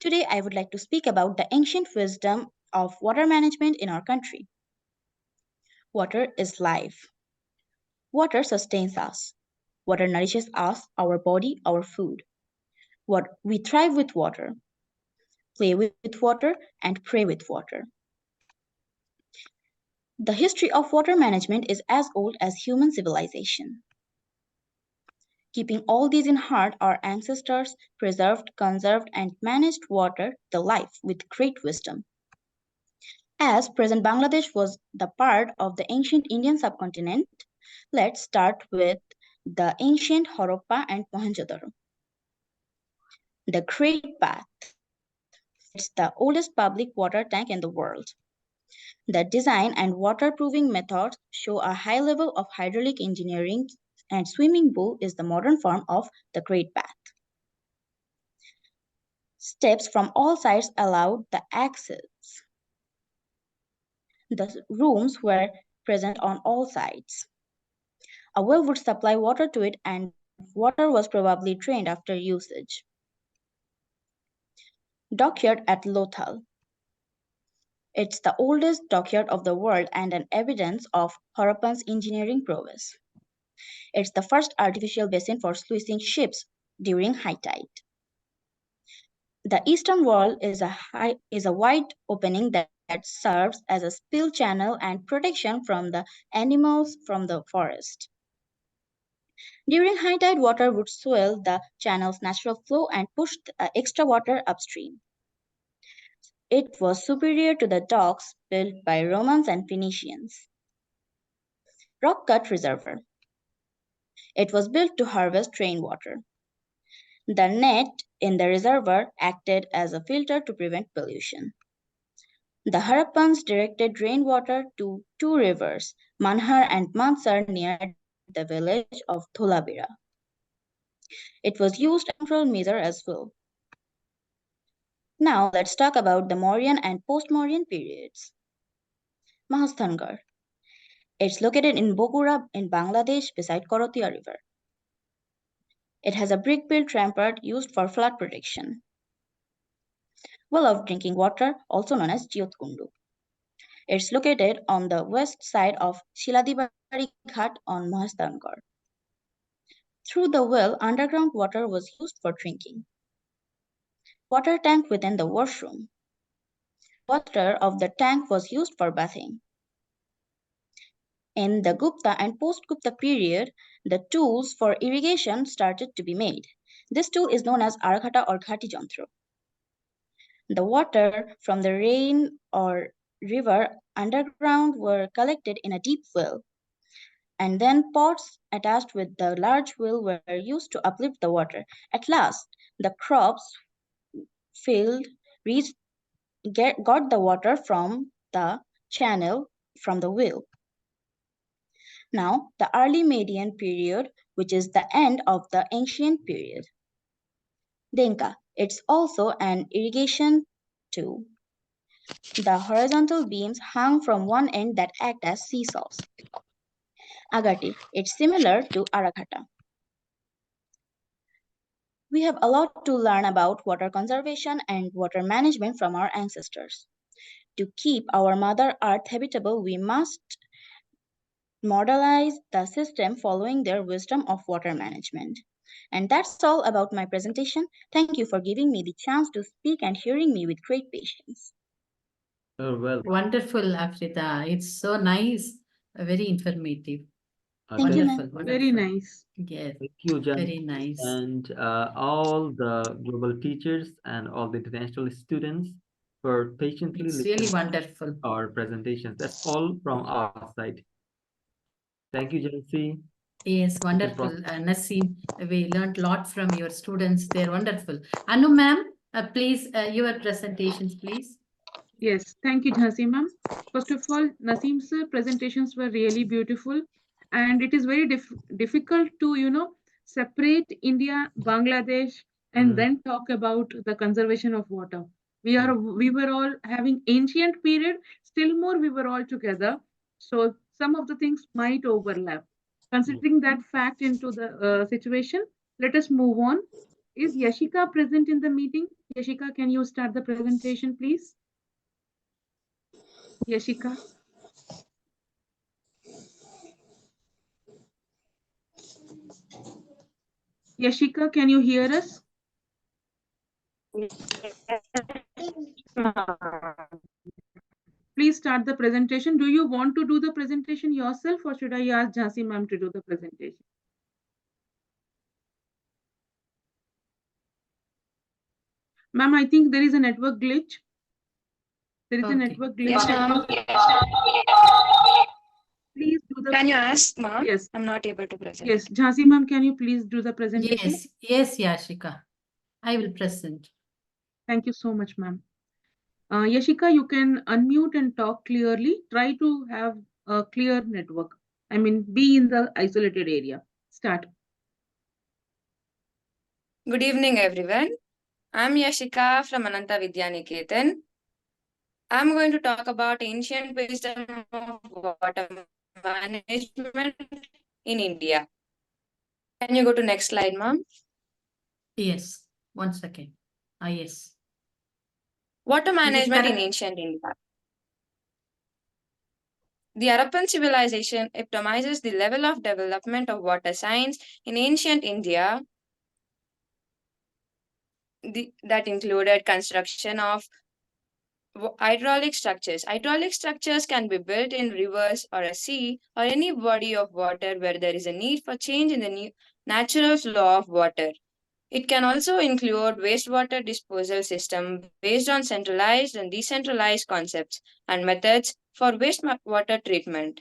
Today, I would like to speak about the ancient wisdom of water management in our country. Water is life. Water sustains us. Water nourishes us, our body, our food. We thrive with water, play with water, and pray with water. The history of water management is as old as human civilization. Keeping all these in heart, our ancestors preserved, conserved, and managed water, the life, with great wisdom. As present Bangladesh was the part of the ancient Indian subcontinent, let's start with the ancient Harappa and Mohenjo-daro. The Great Bath. It's the oldest public water tank in the world. The design and waterproofing methods show a high level of hydraulic engineering, and swimming pool is the modern form of the Great Bath. Steps from all sides allowed the access. The rooms were present on all sides. A well would supply water to it, and water was probably drained after usage. Dockyard at Lothal. It's the oldest dockyard of the world and an evidence of Harappan's engineering prowess. It's the first artificial basin for sluicing ships during high tide. The eastern wall is a wide opening that serves as a spill channel and protection from the animals from the forest. During high tide, water would swell the channel's natural flow and push extra water upstream. It was superior to the docks built by Romans and Phoenicians. Rock Cut Reservoir. It was built to harvest rainwater. The net in the reservoir acted as a filter to prevent pollution. The Harappans directed rainwater to two rivers, Manhar and Mansar, near the village of Dholavira. It was used as a control measure as well. Now let's talk about the Mauryan and post-Mauryan periods. Mahasthangarh. It's located in Bogura in Bangladesh beside Korotia River. It has a brick-built rampart used for flood protection. Well of drinking water, also known as Jyotkundu. It's located on the west side of Shiladibari Ghat on Mahasthangarh. Through the well, underground water was used for drinking. Water tank within the washroom. Water of the tank was used for bathing. In the Gupta and post-Gupta period, the tools for irrigation started to be made. This tool is known as Araghata or Ghati Jantro. The water from the rain or river underground were collected in a deep well, and then pots attached with the large well were used to uplift the water. At last, the crops field reached got the water from the channel from the well. Now, the early Median period, which is the end of the ancient period. Denka, it's also an irrigation tool. The horizontal beams hung from one end that act as seesaws. Agati, it's similar to Araghata. We have a lot to learn about water conservation and water management from our ancestors. To keep our Mother Earth habitable, we must modelize the system following their wisdom of water management. And that's all about my presentation. Thank you for giving me the chance to speak and hearing me with great patience. Oh, well, Wonderful, Afrita. It's so nice, very informative. Thank you, ma'am. Wonderful, Very wonderful. nice. Yes, thank you, Jan, very nice. and all the global teachers and all the international students for patiently It's really listening wonderful. to our presentations. That's all from our side. Thank you, Jancy. Yes, wonderful. Naseem, we learned a lot from your students. They're wonderful. Anu, ma'am, please, your presentations, please. Yes, thank you, Jhansi ma'am. First of all, Naseem's presentations were really beautiful, and it is very difficult to, separate India, Bangladesh, and then talk about the conservation of water. We were all having ancient period, still more we were all together. So some of the things might overlap. Considering that fact into the situation, let us move on. Is Yashika present in the meeting? Yashika, can you start the presentation, please? Yashika. Yashika, can you hear us? Please start the presentation. Do you want to do the presentation yourself, or should I ask Jhansi ma'am to do the presentation? Ma'am, I think there is a network glitch. There is a network glitch. Yes, ma'am. Please do the. Can you ask, ma'am? Yes. I'm not able to present. Yes, Jhansi ma'am, can you please do the presentation? Yes, Yashika. I will present. Thank you so much, ma'am. Yashika, you can unmute and talk clearly. Try to have a clear network. I mean, be in the isolated area. Start. Good evening, everyone. I'm Yashika from Ananta Vidyaniketan. I'm going to talk about ancient wisdom of water management in India. Can you go to next slide, ma'am? Yes, 1 second. Yes. Water management in ancient India. The Harappan civilization epitomizes the level of development of water science in ancient India that included construction of hydraulic structures. Hydraulic structures can be built in rivers or a sea or any body of water where there is a need for change in the natural flow of water. It can also include wastewater disposal system based on centralized and decentralized concepts and methods for wastewater treatment.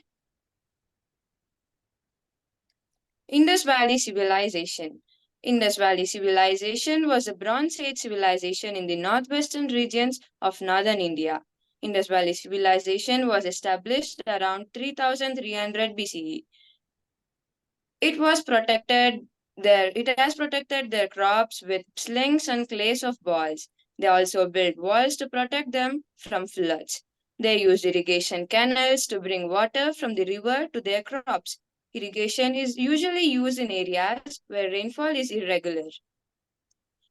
Indus Valley Civilization. Indus Valley Civilization was a Bronze Age civilization in the northwestern regions of northern India. Indus Valley Civilization was established around 3300 BCE. It has protected their crops with slings and clays of balls. They also built walls to protect them from floods. They used irrigation canals to bring water from the river to their crops. Irrigation is usually used in areas where rainfall is irregular.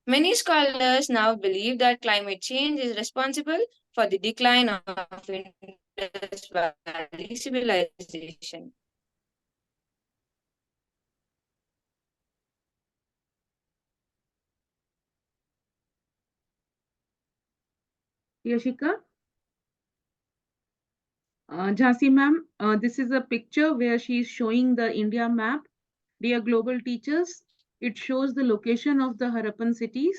Many scholars now believe that climate change is responsible for the decline of Indus Valley civilization. Yashika? Jhansi ma'am, this is a picture where she is showing the India map. Dear global teachers, it shows the location of the Harappan cities.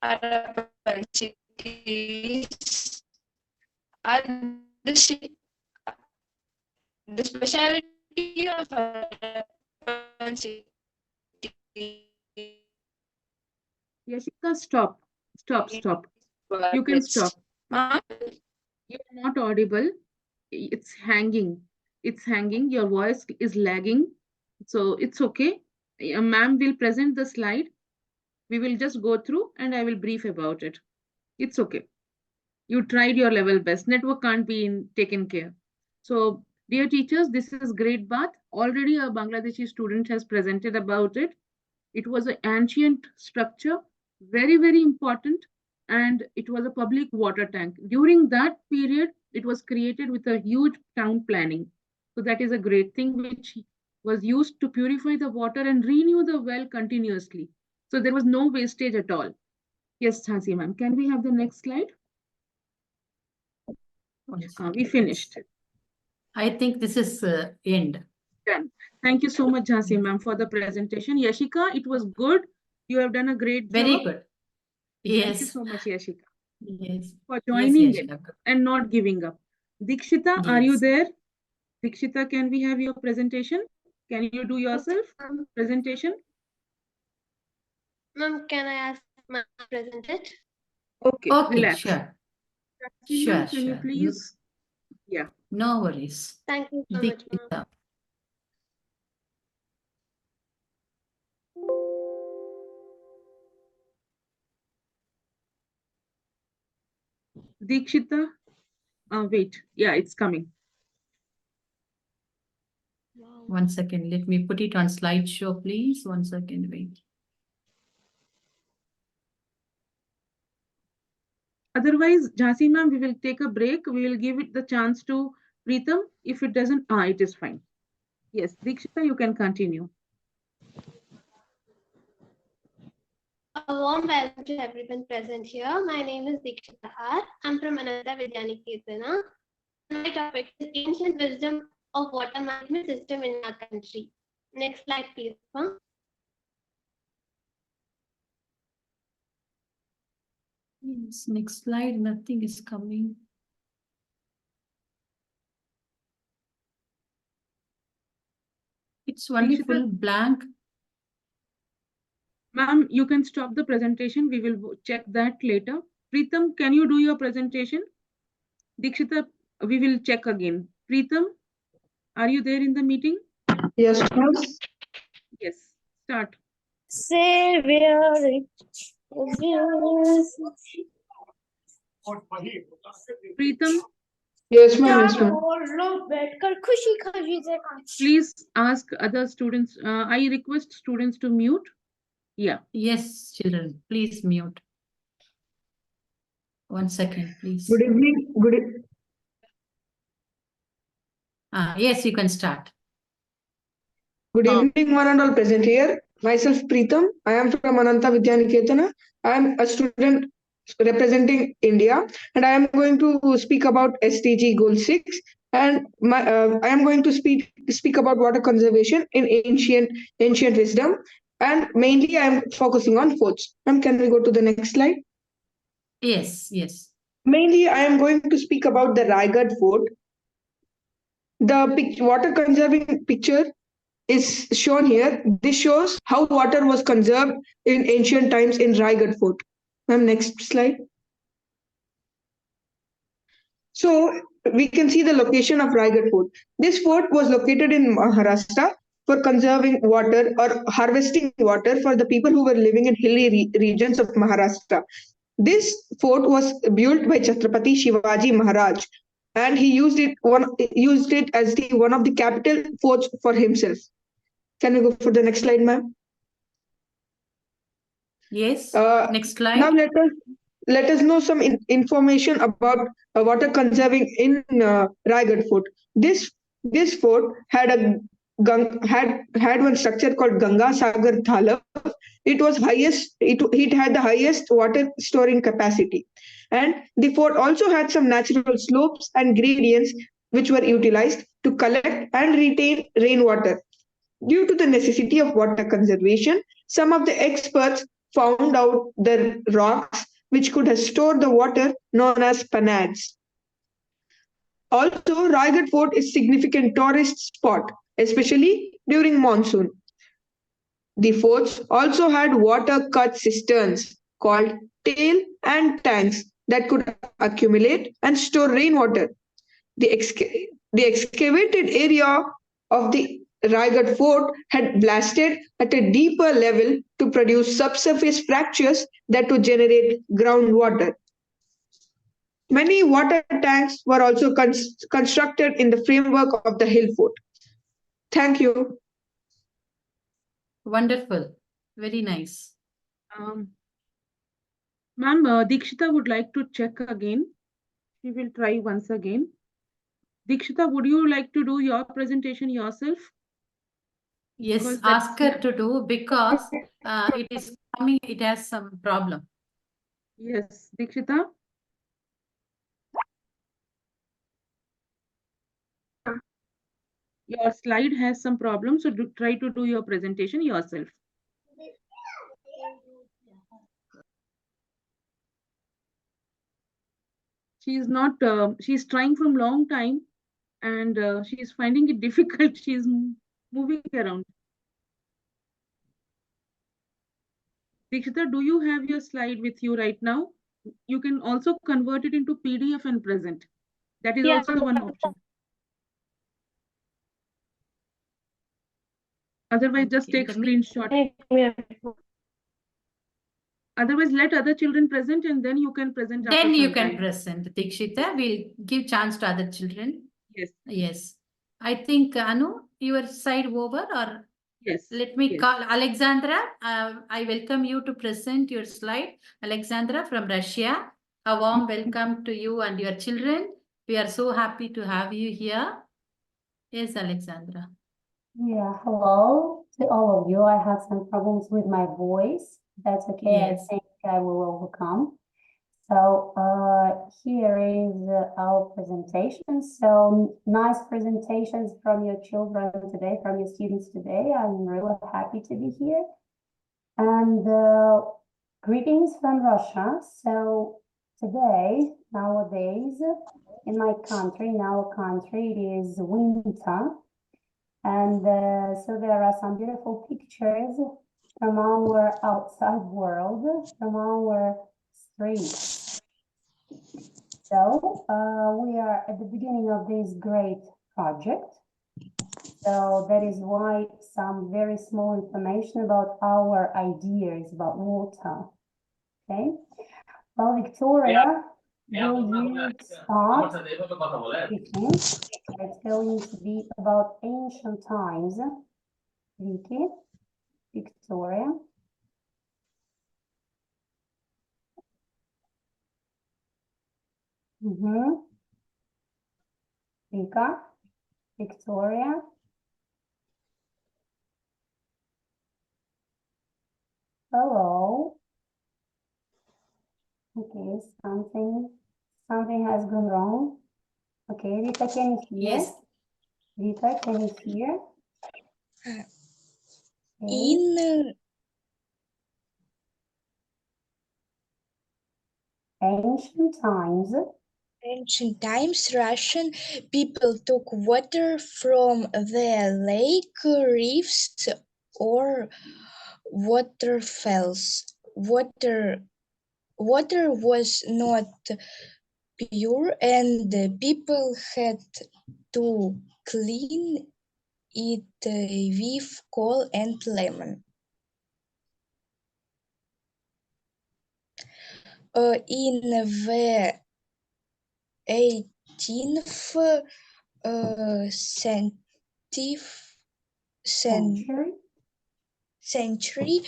Harappan cities are the, shi- the specialty of Harappan city. Yashika, stop. Stop. You can stop. Ma'am? You're not audible. It's hanging. Your voice is lagging. So it's okay. Ma'am will present the slide. We will just go through and I will brief about it. It's okay. You tried your level best. Network can't be taken care. So, dear teachers, this is Great Bath. Already a Bangladeshi student has presented about it. It was an ancient structure, very, very important, and it was a public water tank. During that period, it was created with a huge town planning. So that is a great thing which was used to purify the water and renew the well continuously. So there was no wastage at all. Yes, Hansi ma'am. Can we have the next slide? We finished. I think this is end. Done. Thank you so much, Jhansi ma'am, for the presentation. Yashika, it was good. You have done a great job. Very good. Yes. Thank you so much, Yashika. Yes. For joining yes, in Yashika. and not giving up. Dikshita, are you Yes. there? Dikshita, can we have your presentation? Can you do yourself presentation? Ma'am, can I ask my presented? Okay, Okay, relax. sure. Jhansi Sure, ma'am, can you sure. please? Yeah. No worries. Thank you so much, ma'am. Dikshita. Dikshita, wait. Yeah, it's coming. One second. Let me put it on slideshow, please. 1 second. Wait. Otherwise, Jhansi ma'am, we will take a break. We will give it the chance to Preetham. If it doesn't, it is fine. Yes, Dikshita, you can continue. A warm welcome to everyone present here. My name is Dikshita R. I'm from Ananta Vidyaniketana. My topic is ancient wisdom of water management system in our country. Next slide, please. Yes, next slide. Nothing is coming. It's only Dikshita? full blank. Ma'am, you can stop the presentation. We will check that later. Preetham, can you do your presentation? Dikshita, we will check again. Preetham, are you there in the meeting? Yes, ma'am. Yes, start. Savior. Preetham, Yes, ma'am. Yes, ma'am. please ask other students. I request students to mute. Yeah. Yes, children, please mute. 1 second, please. Good evening. Yes, you can start. Good evening, one and all present here. Myself, Preetham. I am from Ananta Vidyaniketana. I am a student representing India, and I am going to speak about SDG Goal 6. And I am going to speak about water conservation in ancient wisdom, and mainly I am focusing on forts. Ma'am, can we go to the next slide? Yes. Mainly, I am going to speak about the Raigad Fort. The water conserving picture is shown here. This shows how water was conserved in ancient times in Raigad Fort. Ma'am, next slide. So we can see the location of Raigad Fort. This fort was located in Maharashtra for conserving water or harvesting water for the people who were living in hilly regions of Maharashtra. This fort was built by Chhatrapati Shivaji Maharaj, and he used it as one of the capital forts for himself. Can we go for the next slide, ma'am? Yes. Next slide. Now let us know some information about water conserving in Raigad Fort. This fort had had one structure called Ganga Sagar Thalab. It had the highest water storing capacity, and the fort also had some natural slopes and gradients which were utilized to collect and retain rainwater. Due to the necessity of water conservation, some of the experts found out the rocks which could have stored the water known as panads. Also, Raigad Fort is significant tourist spot, especially during monsoon. The forts also had water cut cisterns called tail and tanks that could accumulate and store rainwater. The excavated area of the Raigad fort had blasted at a deeper level to produce subsurface fractures that would generate groundwater. Many water tanks were also constructed in the framework of the hill fort. Thank you. Wonderful. Very nice. Ma'am, Dikshita would like to check again. She will try once again. Dikshita, would you like to do your presentation yourself? Yes, Because ask her to do because it is coming, it has some problem. Yes, Dikshita. Your slide has some problem, so try to do your presentation yourself. She's not, she's trying from long time and she's finding it difficult. She's moving around. Dikshita, do you have your slide with you right now? You can also convert it into PDF and present. That is also one option. Otherwise, just take screenshot. Otherwise, let other children present and then you can present. Then you can present, Dikshita. We'll give chance to other children. Yes. Yes. I think, Anu, your side over or? Yes. Let me call Alexandra. I welcome you to present your slide. Alexandra from Russia. A warm welcome to you and your children. We are so happy to have you here. Yes, Alexandra. Yeah, hello to all of you. I have some problems with my voice. That's okay. Yes. I think I will overcome. So here is our presentation. So nice presentations from your children today, from your students today. I'm really happy to be here. And greetings from Russia. So today, nowadays, in my country, in our country, it is winter. And so there are some beautiful pictures from our outside world, from our streets. So we are at the beginning of this great project. So that is why some very small information about our ideas about water. Okay. Well, Victoria, will you start speaking? It's going to be about ancient times. Vicky, Victoria. Vika, Victoria. Hello. Okay, something has gone wrong. Okay, Rita, can you hear? Yes. Rita, can you hear? In ancient times, Russian people took water from the lake, rivers, or waterfalls. Water was not pure, and the people had to clean it with coal and lemon. In the 18th century,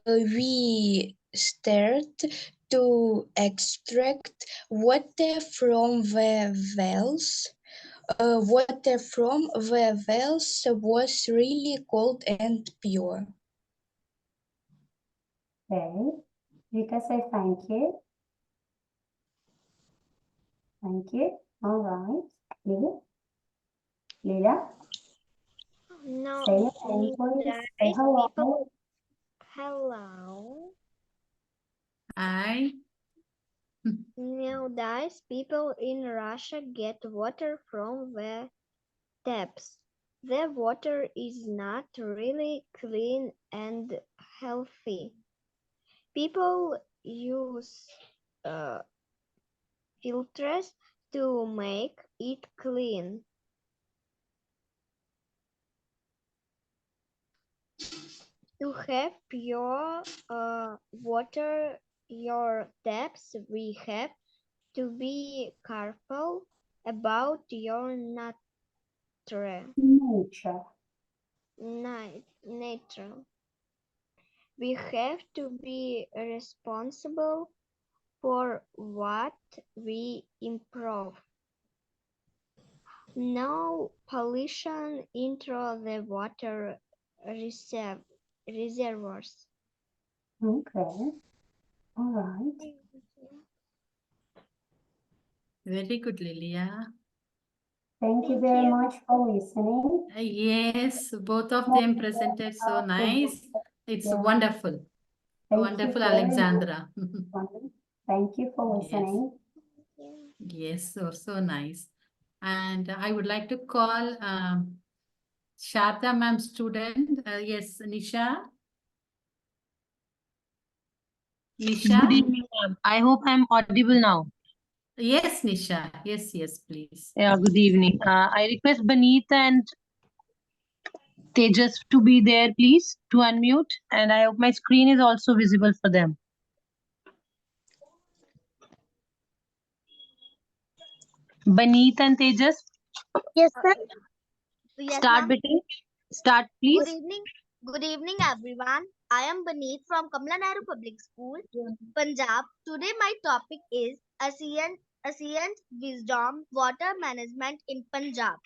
we start to extract water from the wells. Water from the wells was really cold and pure. Okay, Vika, say thank you. Thank you. All right. Lila? Lila? No, Say your name, please. Say hello. Hello. Nowadays, people in Russia get water from their taps. Their water is not really clean and healthy. People use filters to make it clean. To have pure water your taps, we have to be careful about your nature. Nature. We have to be responsible for what we improve. No pollution into the water reservoirs. Okay. All right. Very good, Lilia. Thank you very much for listening. Yes, both of them presented so nice. It's Yeah. wonderful. Thank Wonderful, you very much. Alexandra. Thank you for Yes. listening. Yes, so nice. And I would like to call Shata ma'am student. Yes, Nisha. Nisha. Good evening, ma'am. I hope I'm audible now. Yes, Nisha. Yes, please. Yeah, good evening. I request Baneet and Tejas to be there, please, to unmute. And I hope my screen is also visible for them. Baneet and Tejas, Yes, sir. Yes, start ma'am. between. Start, please. Good evening. Good evening, everyone. I am Baneet from Kamla Nehru Public School, Punjab. Today, my topic is ancient wisdom, water management in Punjab.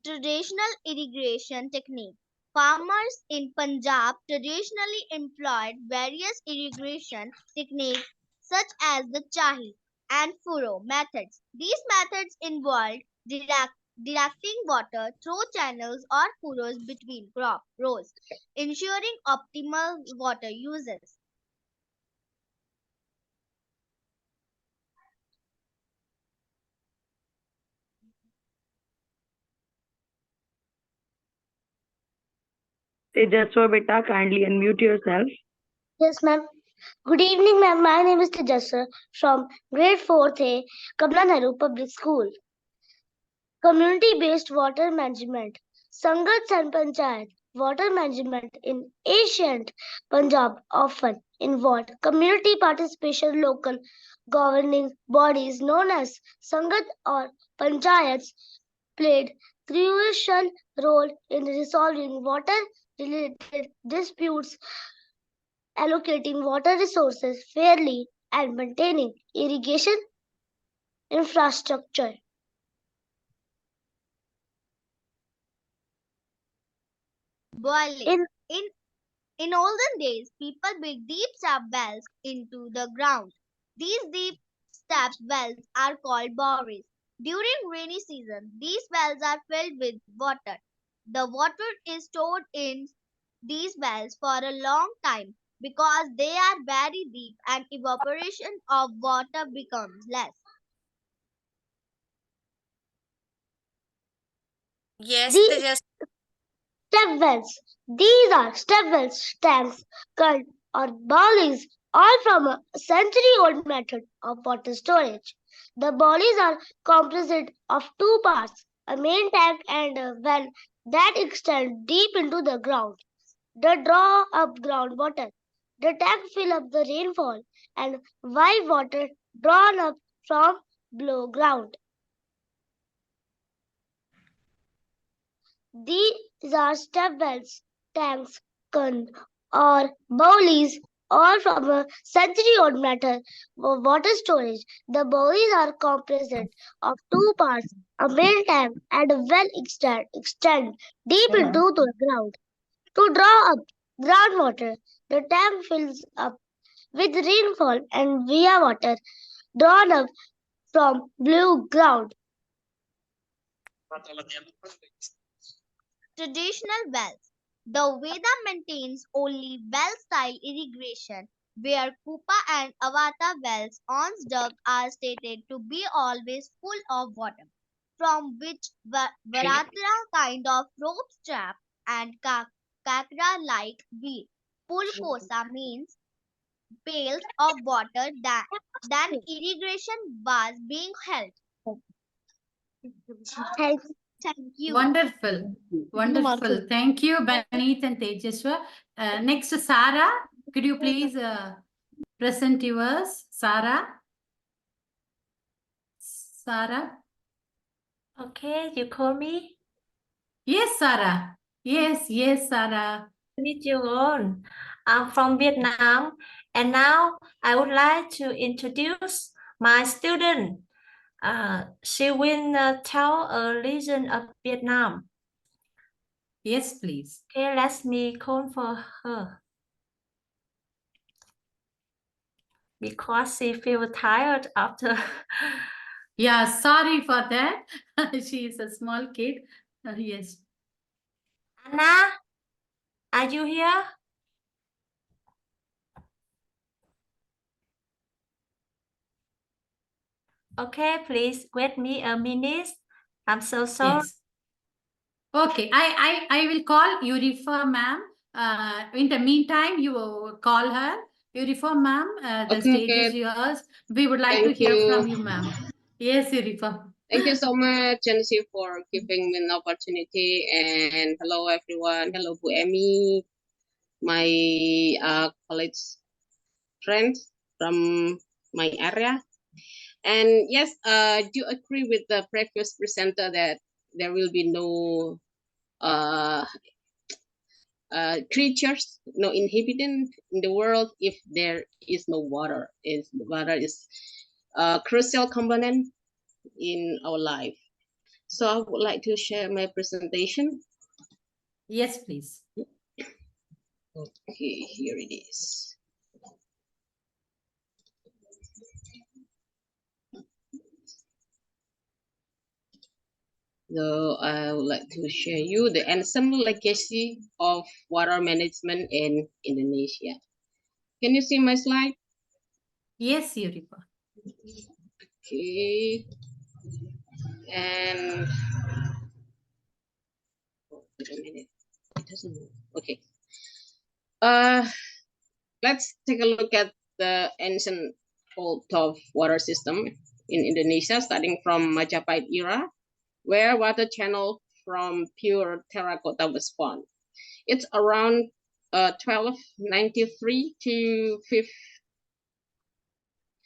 Traditional irrigation technique. Farmers in Punjab traditionally employed various irrigation techniques such as the chahi and furrow methods. These methods involved directing water through channels or furrows between crop rows, ensuring optimal water uses. Tejaswa beta, kindly unmute yourself. Yes, ma'am. Good evening, ma'am. My name is Tejaswa from grade 4th A, Kamla Nehru Public School. Community-based water management. Sangats and Panchayat water management in ancient Punjab often involved community participation. Local governing bodies known as Sangat or Panchayats played crucial role in resolving water-related disputes, allocating water resources fairly, and maintaining irrigation infrastructure. Boiling. In olden days, people built deep tap wells into the ground. These deep tap wells are called borees. During rainy season, these wells are filled with water. The water is stored in these wells for a long time because they are very deep and evaporation of water becomes less. Yes, These Tejas. step wells. These are step wells, tanks, called or bowlies, all from a century-old method of water storage. The bowlies are composite of two parts, a main tank and a well that extend deep into the ground. They draw up groundwater. The tank fill up the rainfall and wild water drawn up from below ground. These are step wells, tanks, con, or bowlies, all from a century-old method of water storage. The bowlies are composite of two parts, a main tank and a well extend deep into the ground. To draw up groundwater, the tank fills up with rainfall and via water drawn up from below ground. traditional wells. The Veda maintains only well-style irrigation, where Kupa and Avata wells once dug are stated to be always full of water, from which Varatra kind of ropes trap and kakra-like weed. Pulkosa means pails of water than irrigation was being held. Thank you. Wonderful. Wonderful. Thank you, Baneet and Tejaswa. Next, Sarah. Could you please present yours? Sarah? Sarah? Okay, you call me? Yes, Sarah. Yes, Sarah. Meet you all. I'm from Vietnam, and now I would like to introduce my student. She will tell a legend of Vietnam. Yes, please. Okay, let me call for her. Because she feels tired after. Yeah, sorry for that. She is a small kid. Yes. Anna, are you here? Okay, please wait me a minute. I'm so sorry. Yes. Okay, I will call Yurifa ma'am. In the meantime, you call her. Yurifa ma'am, the stage is yours. We would like to Thank hear from you. you, ma'am. Yes, Yurifa. Thank you so much, Jancy, for giving me an opportunity. And hello, everyone. Hello, Bu Emmy, my college friends from my area. And yes, do agree with the previous presenter that there will be no creatures, no inhabitant in the world if there is no water. Water is a crucial component in our life. So I would like to share my presentation. Yes, please. Okay, here it is. So I would like to share you the ancient legacy of water management in Indonesia. Can you see my slide? Yes, Yuripa. Okay. And wait a minute. It doesn't move. Okay. Let's take a look at the ancient fault of water system in Indonesia, starting from Majapahit era, where water channel from pure terracotta was found. It's around 1293 to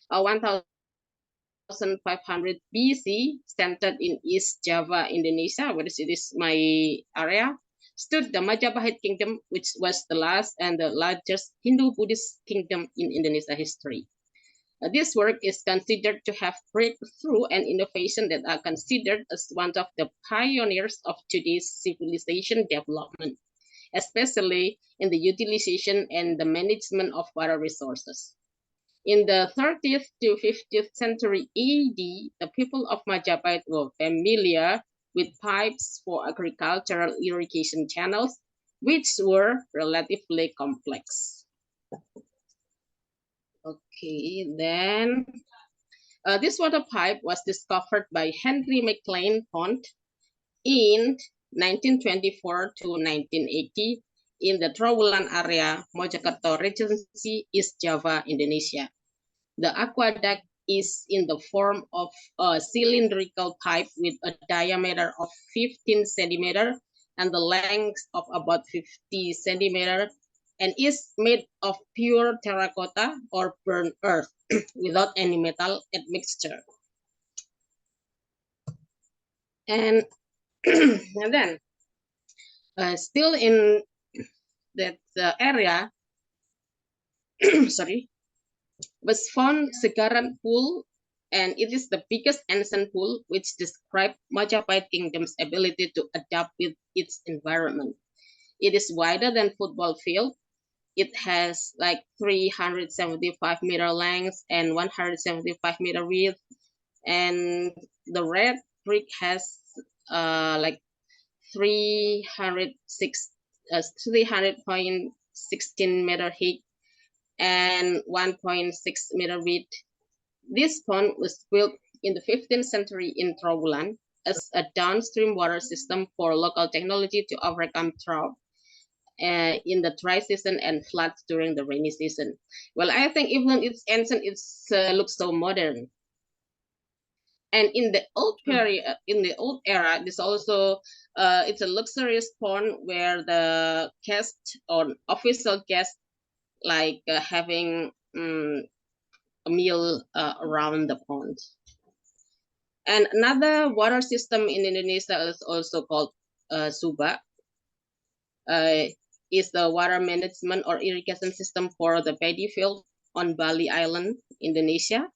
1500 BC, centered in East Java, Indonesia, where it is my area, stood the Majapahit kingdom, which was the last and the largest Hindu-Buddhist kingdom in Indonesia history. This work is considered to have breakthrough and innovation that are considered as one of the pioneers of today's civilization development, especially in the utilization and the management of water resources. In the 30th to 50th century AD, the people of Majapahit were familiar with pipes for agricultural irrigation channels, which were relatively complex. Okay, then this water pipe was discovered by Henry McLean Pond in 1924 to 1980 in the Trawulan area, Mojokerto Regency, East Java, Indonesia. The aqueduct is in the form of a cylindrical pipe with a diameter of 15 centimeter and the length of about 50 centimeter, and is made of pure terracotta or burnt earth without any metal admixture. And, and then, still in that area, sorry, was found Segaran Pool, and it is the biggest ancient pool which describes Majapahit Kingdom's ability to adapt with its environment. It is wider than football field. It has like 375 meter length and 175 meter width, and the red brick has like 300.16 meter height and 1.6 meter width. This pond was built in the 15th century in Trowulan as a downstream water system for local technology to overcome drought in the dry season and floods during the rainy season. Well, I think even it's ancient, it looks so modern. And in the old period, in the old era, this also it's a luxurious pond where the guests or official guests like having a meal around the pond. And another water system in Indonesia is also called Subak. Is the water management or irrigation system for the paddy field on Bali Island, Indonesia.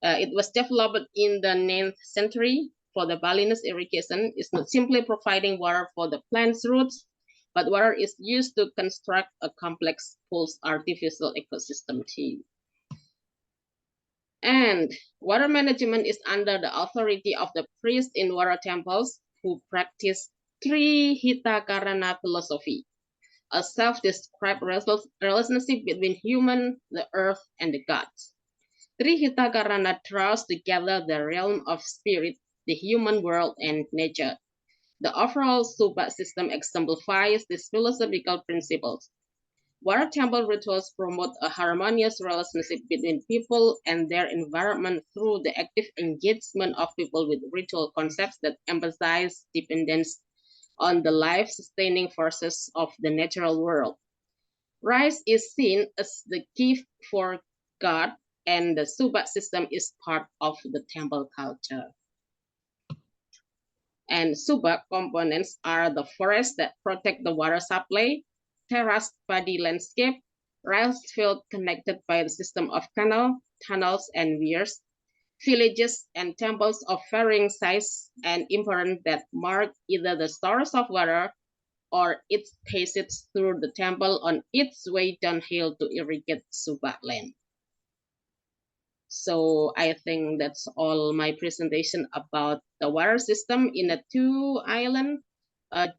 It was developed in the 9th century for the Balinese irrigation. It's not simply providing water for the plant's roots, but water is used to construct a complex pulse artificial ecosystem too. And water management is under the authority of the priests in water temples who practice Trihitakarana philosophy, a self-described relationship between human, the earth, and the gods. Trihitakarana draws together the realm of spirit, the human world, and nature. The overall Subak system exemplifies these philosophical principles. Water temple rituals promote a harmonious relationship between people and their environment through the active engagement of people with ritual concepts that emphasize dependence on the life-sustaining forces of the natural world. Rice is seen as the gift for God, and the Subak system is part of the temple culture. And Subak components are the forests that protect the water supply, terraced paddy landscape, rice field connected by the system of canal, tunnels, and weirs, villages and temples of varying size and importance that mark either the source of water or its passage through the temple on its way downhill to irrigate Subak land. So I think that's all my presentation about the water system in the two islands,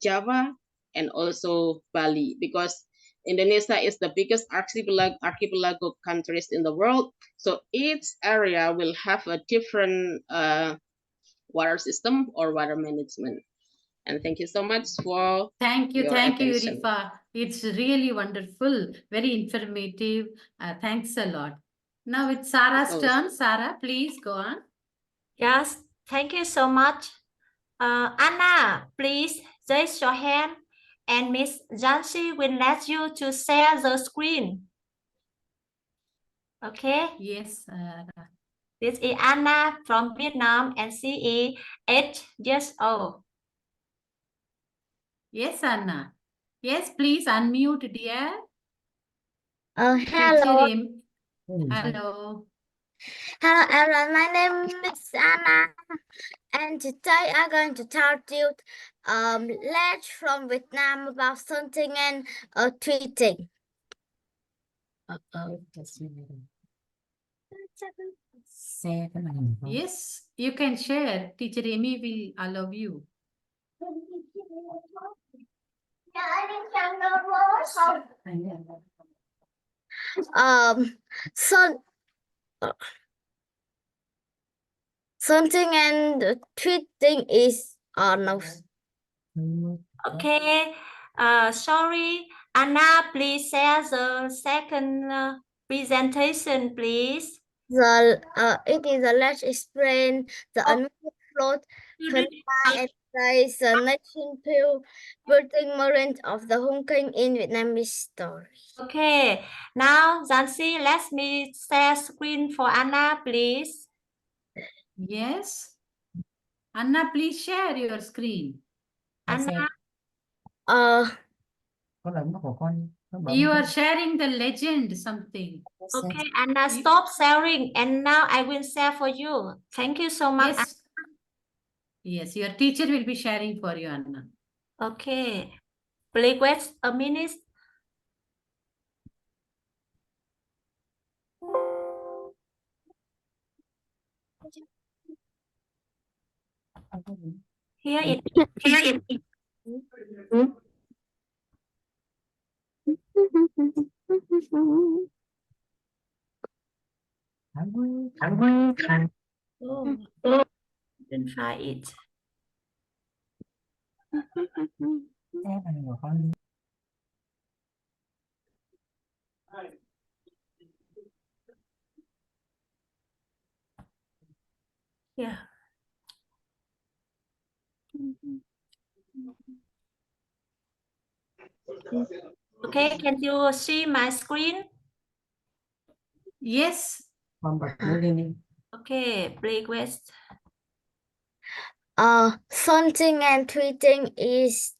Java and also Bali, because Indonesia is the biggest archipelago countries in the world. So each area will have a different water system or water management. And thank you so much for Thank you, your attention. Urifa. It's really wonderful, very informative. Thanks a lot. Now it's Sarah's turn. Sarah, please go on. Yes, thank you so much. Anna, please raise your hand and Miss Jansi will let you to share the screen. Okay? Yes. This is Anna from Vietnam and she is 8 years old. Yes, Anna. Yes, please unmute, dear. Hello. Hello. Hello, everyone. My name is Anna, and today I'm going to tell you let's from Vietnam about something and tweeting. Yes, you can share. Teacher Amy will allow you. So something and tweeting is no. Okay. Sorry. Anna, please share the second presentation, please. It is a let's explain the unusual float and rise the nation pill building moment of the Hong Kong in Vietnamese story. Okay. Now, Jansi, let me share screen for Anna, please. Yes. Anna, please share your screen. Anna. You are sharing the legend something. Okay, Anna, stop sharing. And now I will share for you. Thank you so much. Yes. Yes, your teacher will be sharing for you, Anna. Okay. Please wait a minute. Here it is. Oh, didn't find it. Yeah. Okay, can you see my screen? Yes. Okay, request. Something and tweeting is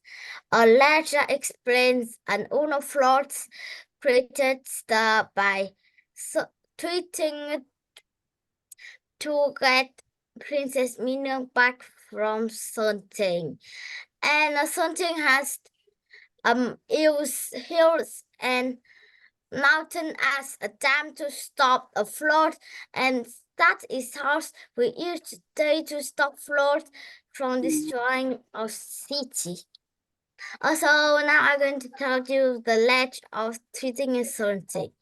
a ledger explains an owner floats created by tweeting to get Princess Minnie back from something. And something has hills and mountain as a dam to stop a flood, and that is how we use today to stop flood from destroying our city. Also, now I'm going to tell you the ledge of treating and something.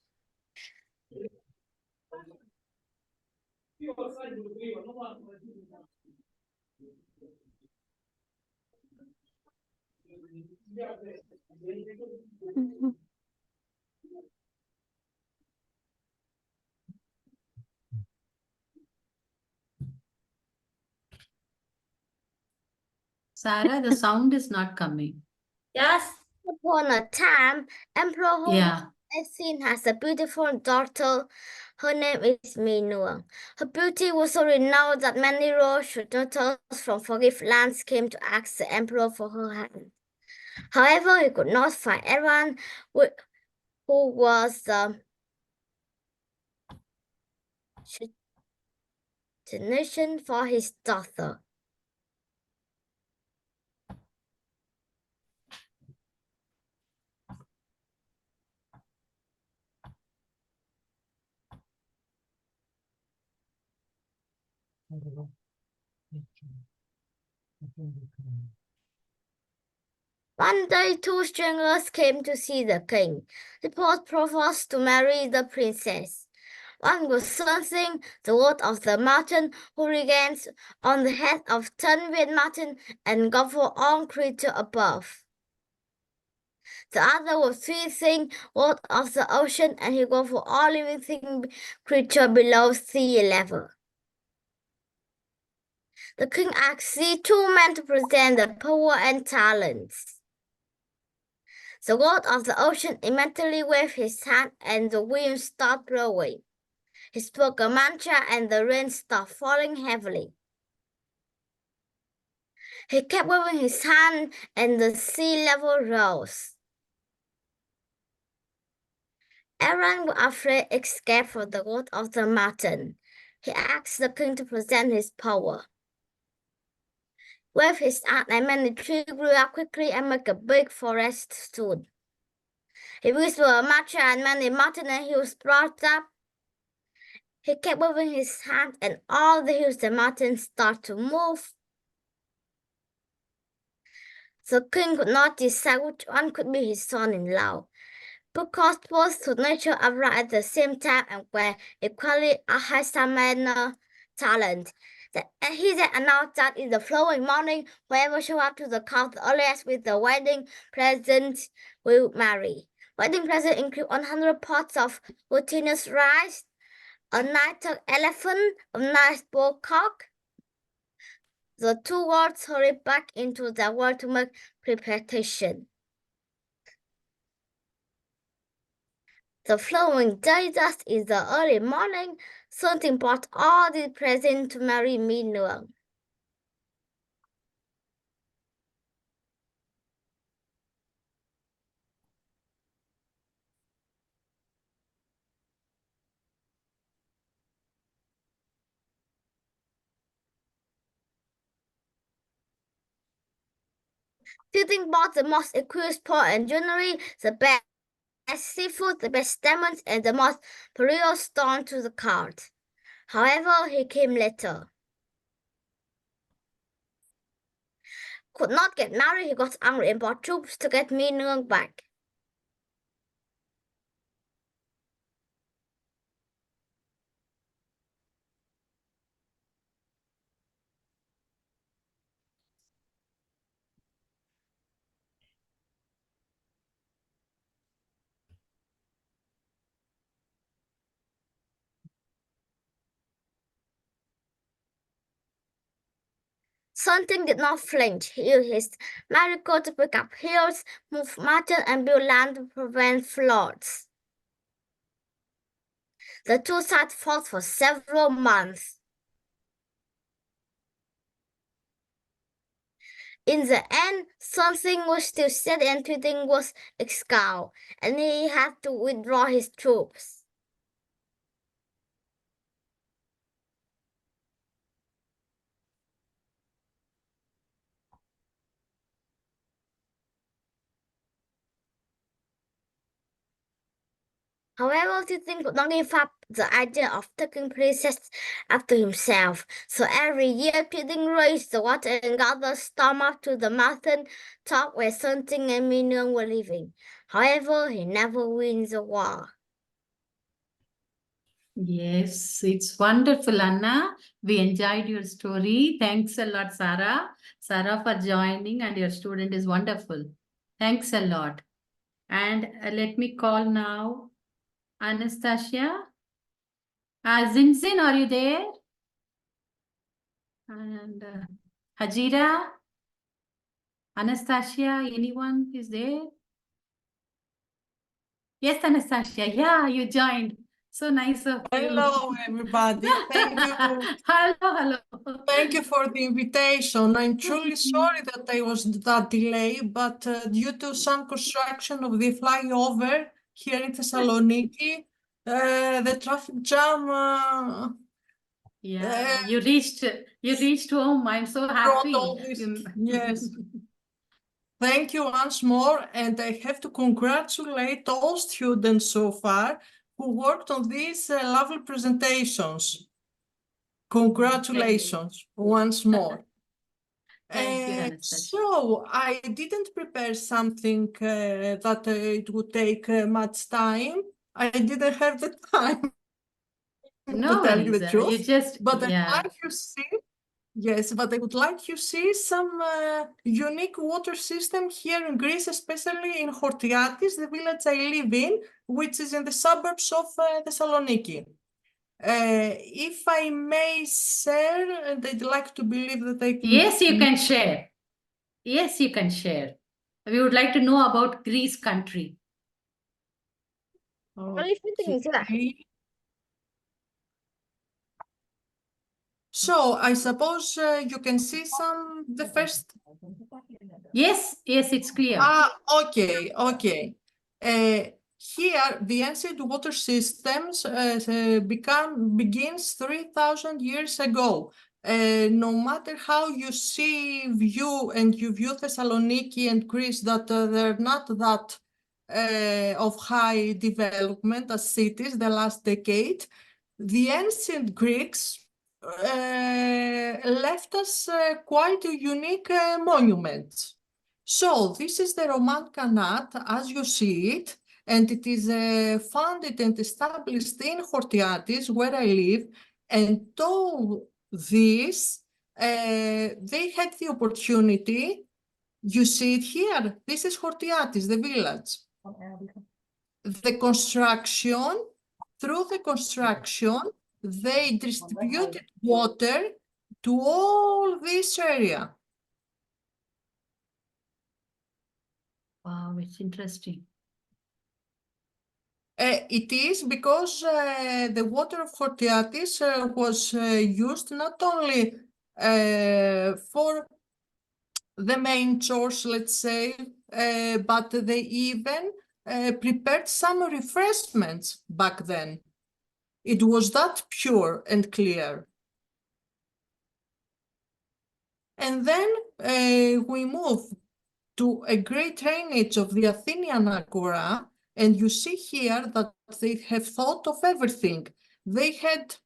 Sarah, the sound is not coming. Yes. Upon a time, Emperor Yeah. Sin has a beautiful daughter. Her name is Minua. Her beauty was so renowned that many royal daughters from forgive lands came to ask the emperor for her hand. However, he could not find anyone who was destination for his daughter. One day, two strangers came to see the king. They both proposed to marry the princess. One was something, the lord of the mountain, who reigns on the head of Tunweed Mountain and govern all creatures above. The other was Thing, lord of the ocean, and he governed all living creature below sea level. The king asked the two men to present their power and talents. The lord of the ocean immediately waved his hand and the wind stopped blowing. He spoke a mantra and the rain stopped falling heavily. He kept waving his hand and the sea level rose. Aaron, afraid, escaped from the lord of the mountain. He asked the king to present his power. Wave his hand and many trees grew up quickly and make a big forest soon. He whispered a mantra and many mountains and hills sprang up. He kept waving his hand and all the hills and mountains started to move. The king could not decide which one could be his son-in-law, because both to nature arrived at the same time and were equally a high talent. He then announced that in the following morning, whoever showed up to the court earliest with the wedding present will marry. Wedding present include 100 pots of glutinous rice, a night elephant, a nice bull cock. The two wards hurried back into the world to make preparation. The following day, just in the early morning, something brought all the presents to Mary Minua. Sitting bought the most exquisite pot and jewelry, the best seafood, the best diamonds, and the most precious stone to the cart. However, he came later. could not get married, he got angry and brought troops to get Mi Nương back. Son Ting did not flinch. He used his miracle to pick up hills, move mountains, and build land to prevent floods. The two sides fought for several months. In the end, Son Ting was still steady and Tuy Ting was exiled, and he had to withdraw his troops. However, Tuy Ting could not give up the idea of taking places after himself. So every year, Tuy Ting raised the water and gathered storm up to the mountain top where Son Ting and Mi Nương were living. However, he never wins the war. Yes, it's wonderful, Anna. We enjoyed your story. Thanks a lot, Sarah. Sarah, for joining, and your student is wonderful. Thanks a lot. And let me call now Anastasia. Zinzin, are you there? And Hajira, Anastasia, anyone is there? Yes, Anastasia. Yeah, you joined. So nice of you. Hello, everybody. Thank you. Hello. Thank you for the invitation. I'm truly sorry that I was that delay, but due to some construction of the flyover here in Thessaloniki, the traffic jam. Yeah, you reached home. I'm so happy. All this. Yes. Thank you once more, and I have to congratulate all students so far who worked on these lovely presentations. Congratulations once more. Thank you, Anastasia. So I didn't prepare something that it would take much time. I didn't have the time No to tell you worries. the truth. You just, but yeah. I'd like you see, yes, but I would like you see some unique water system here in Greece, especially in Hortiatis, the village I live in, which is in the suburbs of Thessaloniki. If I may share, and I'd like to believe that I can. Yes, you can share. Yes, you can share. We would like to know about Greece country. Okay. So I suppose you can see the first. Yes, it's clear. Okay. Here, the ancient water systems begins 3,000 years ago. No matter how you view Thessaloniki and Greece, that they're not that of high development as cities the last decade, the ancient Greeks left us quite a unique monument. So this is the Roman Khanat, as you see it, and it is founded and established in Hortiatis, where I live, and all this, they had the opportunity, you see it here, this is Hortiatis, the village. Through the construction, they distributed water to all this area. Wow, it's interesting. It is because the water of Hortiatis was used not only for the main chores, let's say, but they even prepared some refreshments back then. It was that pure and clear. And then we move to a great drainage of the Athenian Agora, and you see here that they have thought of everything. They had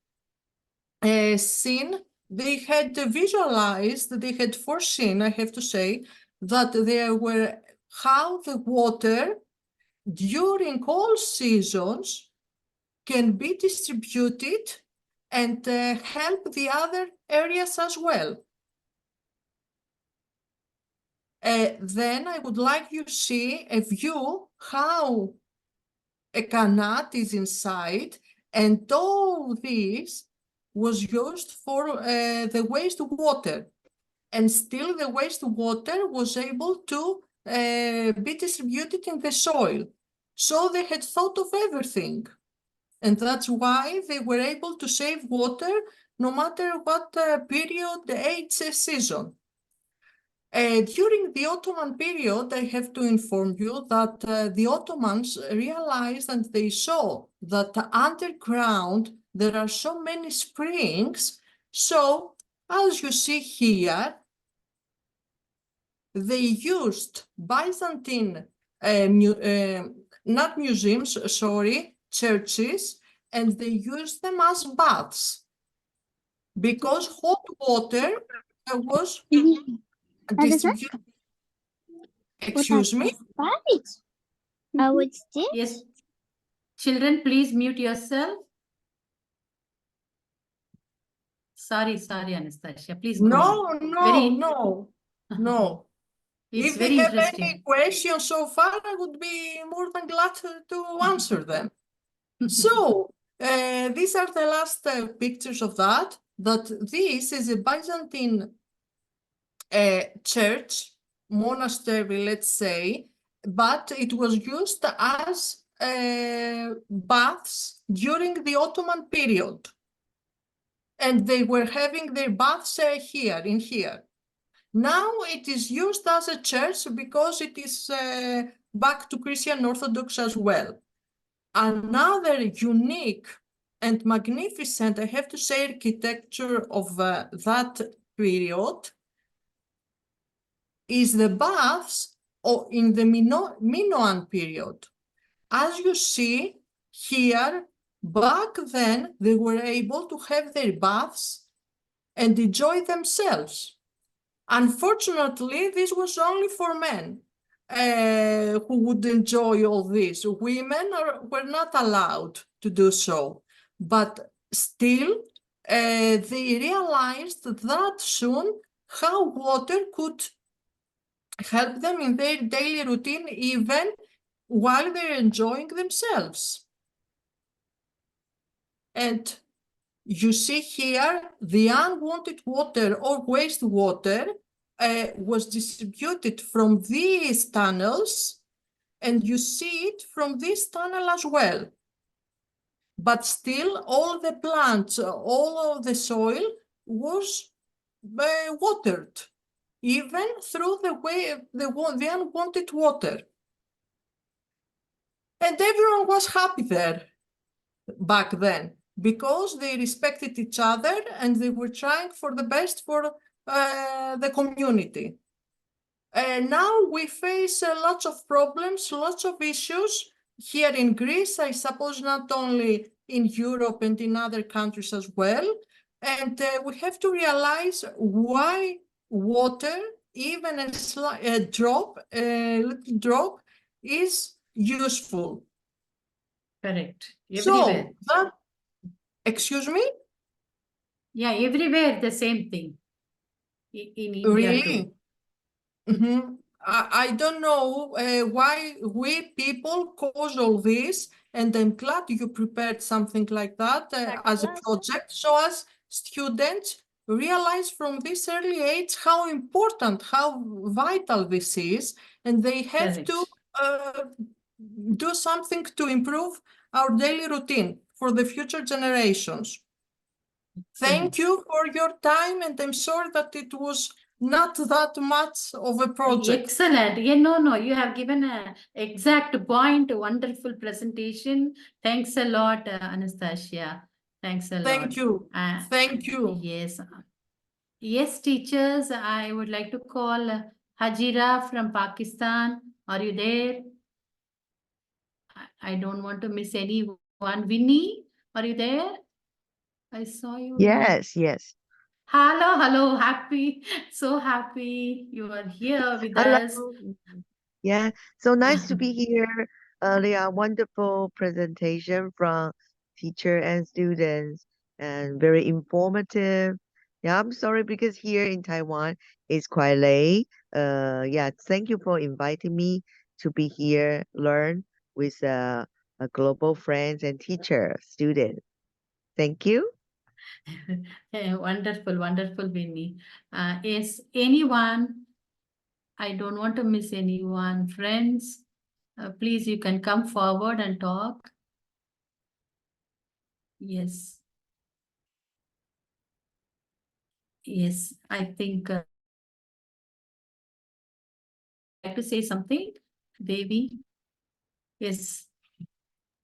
seen they had visualized, they had foreseen, I have to say, that there were how the water during all seasons can be distributed and help the other areas as well. Then I would like you to see a view how a canat is inside, and all this was used for the wastewater, and still the wastewater was able to be distributed in the soil. So they had thought of everything, and that's why they were able to save water no matter what period, age, season. During the Ottoman period, I have to inform you that the Ottomans realized and they saw that underground there are so many springs. So, as you see here, they used Byzantine, not museums, sorry, churches, and they used them as baths because hot water was distributed. Excuse me? Yes. Children, please mute yourself. Sorry, Anastasia. Please go on. No. It's If very they have interesting. any questions so far, I would be more than glad to answer them. So, these are the last pictures of that this is a Byzantine church, monastery, let's say, but it was used as baths during the Ottoman period. And they were having their baths in here. Now it is used as a church because it is back to Christian Orthodox as well. Another unique and magnificent, I have to say, architecture of that period is the baths in the Minoan period. As you see here, back then they were able to have their baths and enjoy themselves. Unfortunately, this was only for men who would enjoy all this. Women were not allowed to do so. But still, they realized that soon how water could help them in their daily routine, even while they're enjoying themselves. And you see here, the unwanted water or wastewater was distributed from these tunnels, and you see it from this tunnel as well. But still, all the plants, all of the soil was watered, even through the unwanted water. And everyone was happy there back then, because they respected each other and they were trying for the best for the community. Now we face lots of problems, lots of issues here in Greece, I suppose not only in Europe and in other countries as well. And we have to realize why water, even a little drop, is useful. Correct. Everywhere. So, excuse me? Yeah, everywhere the same thing. In India Really? too. I don't know why we people cause all this, and I'm glad you prepared something like that as a project, so as students realize from this early age how important, how vital this is, and they have to do something to improve our daily routine for the future generations. Thank you for your time, and I'm sorry that it was not that much of a project. Excellent. Yeah, no, you have given an exact point, wonderful presentation. Thanks a lot, Anastasia. Thanks a lot. Thank you. Thank you. Yes. Yes, teachers, I would like to call Hajira from Pakistan. Are you there? I don't want to miss anyone. Winnie, are you there? I saw you. Yes. Hello. Happy, so happy you are here with us. Hello. Yeah, so nice to be here. Leah, wonderful presentation from teacher and students and very informative. Yeah, I'm sorry because here in Taiwan it's quite late. Yeah, thank you for inviting me to be here, learn with global friends and teacher, student. Thank you. Wonderful, Winnie. Is anyone, I don't want to miss anyone. Friends, please, you can come forward and talk. Yes. Yes, I think like to say something, Devi. Yes.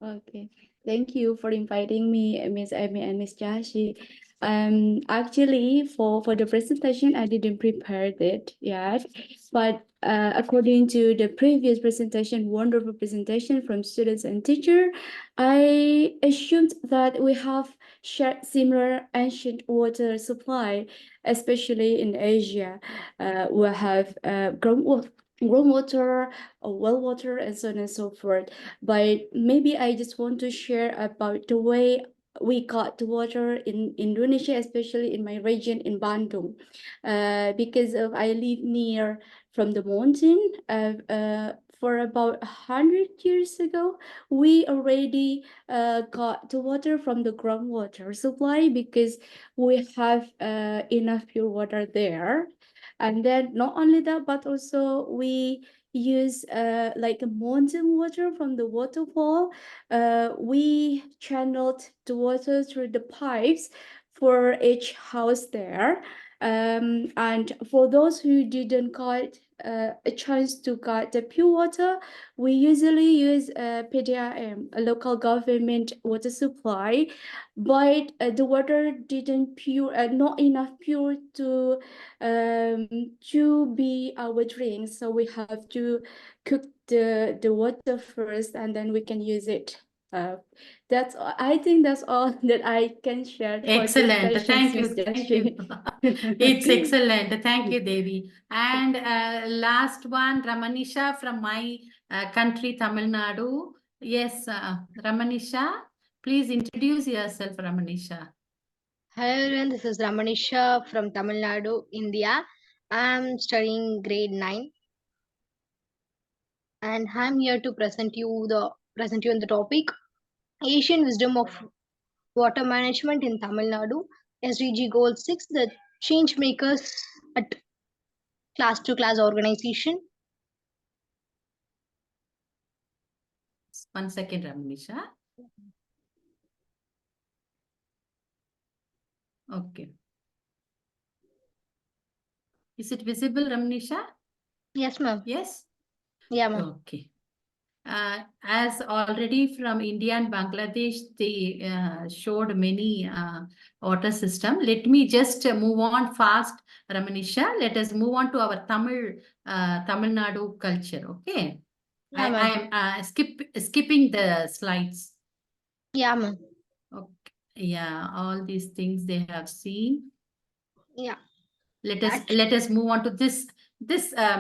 Okay, thank you for inviting me, Miss Amy and Miss Jashi. Actually, for the presentation, I didn't prepare it yet, but according to the previous presentation, wonderful presentation from students and teacher, I assumed that we have shared similar ancient water supply, especially in Asia. We have groundwater, well water, and so on and so forth. But maybe I just want to share about the way we got the water in Indonesia, especially in my region in Bandung, because of I live near from the mountain. For about 100 years ago, we already got the water from the groundwater supply because we have enough pure water there. And then not only that, but also we use like a mountain water from the waterfall. We channeled the water through the pipes for each house there. And for those who didn't got a chance to get the pure water, we usually use PDRM, a local government water supply, but the water didn't pure, not enough pure to be our drink. So we have to cook the water first, and then we can use it. I think that's all that I can share for this Excellent. session, Thank Miss you. Thank Jashi. you. It's excellent. Thank you, Devi. And last one, Ramanisha from my country, Tamil Nadu. Yes, Ramanisha, please introduce yourself, Ramanisha. Hello everyone, this is Ramanisha from Tamil Nadu, India. I'm studying grade 9 and I'm here to present you on the topic Asian wisdom of water management in Tamil Nadu, SDG goal 6, the change makers at class to class organization. 1 second, Ramanisha. Okay. Is it visible, Ramanisha? Yes, ma'am. Yes? Yeah, ma'am. Okay. As already from India and Bangladesh, they showed many water system. Let me just move on fast, Ramanisha. Let us move on to our Tamil Nadu culture. Okay. Yeah, I am skipping the slides. Yeah, ma'am. Okay. Yeah, all these things they have seen. Yeah. Let us move on to this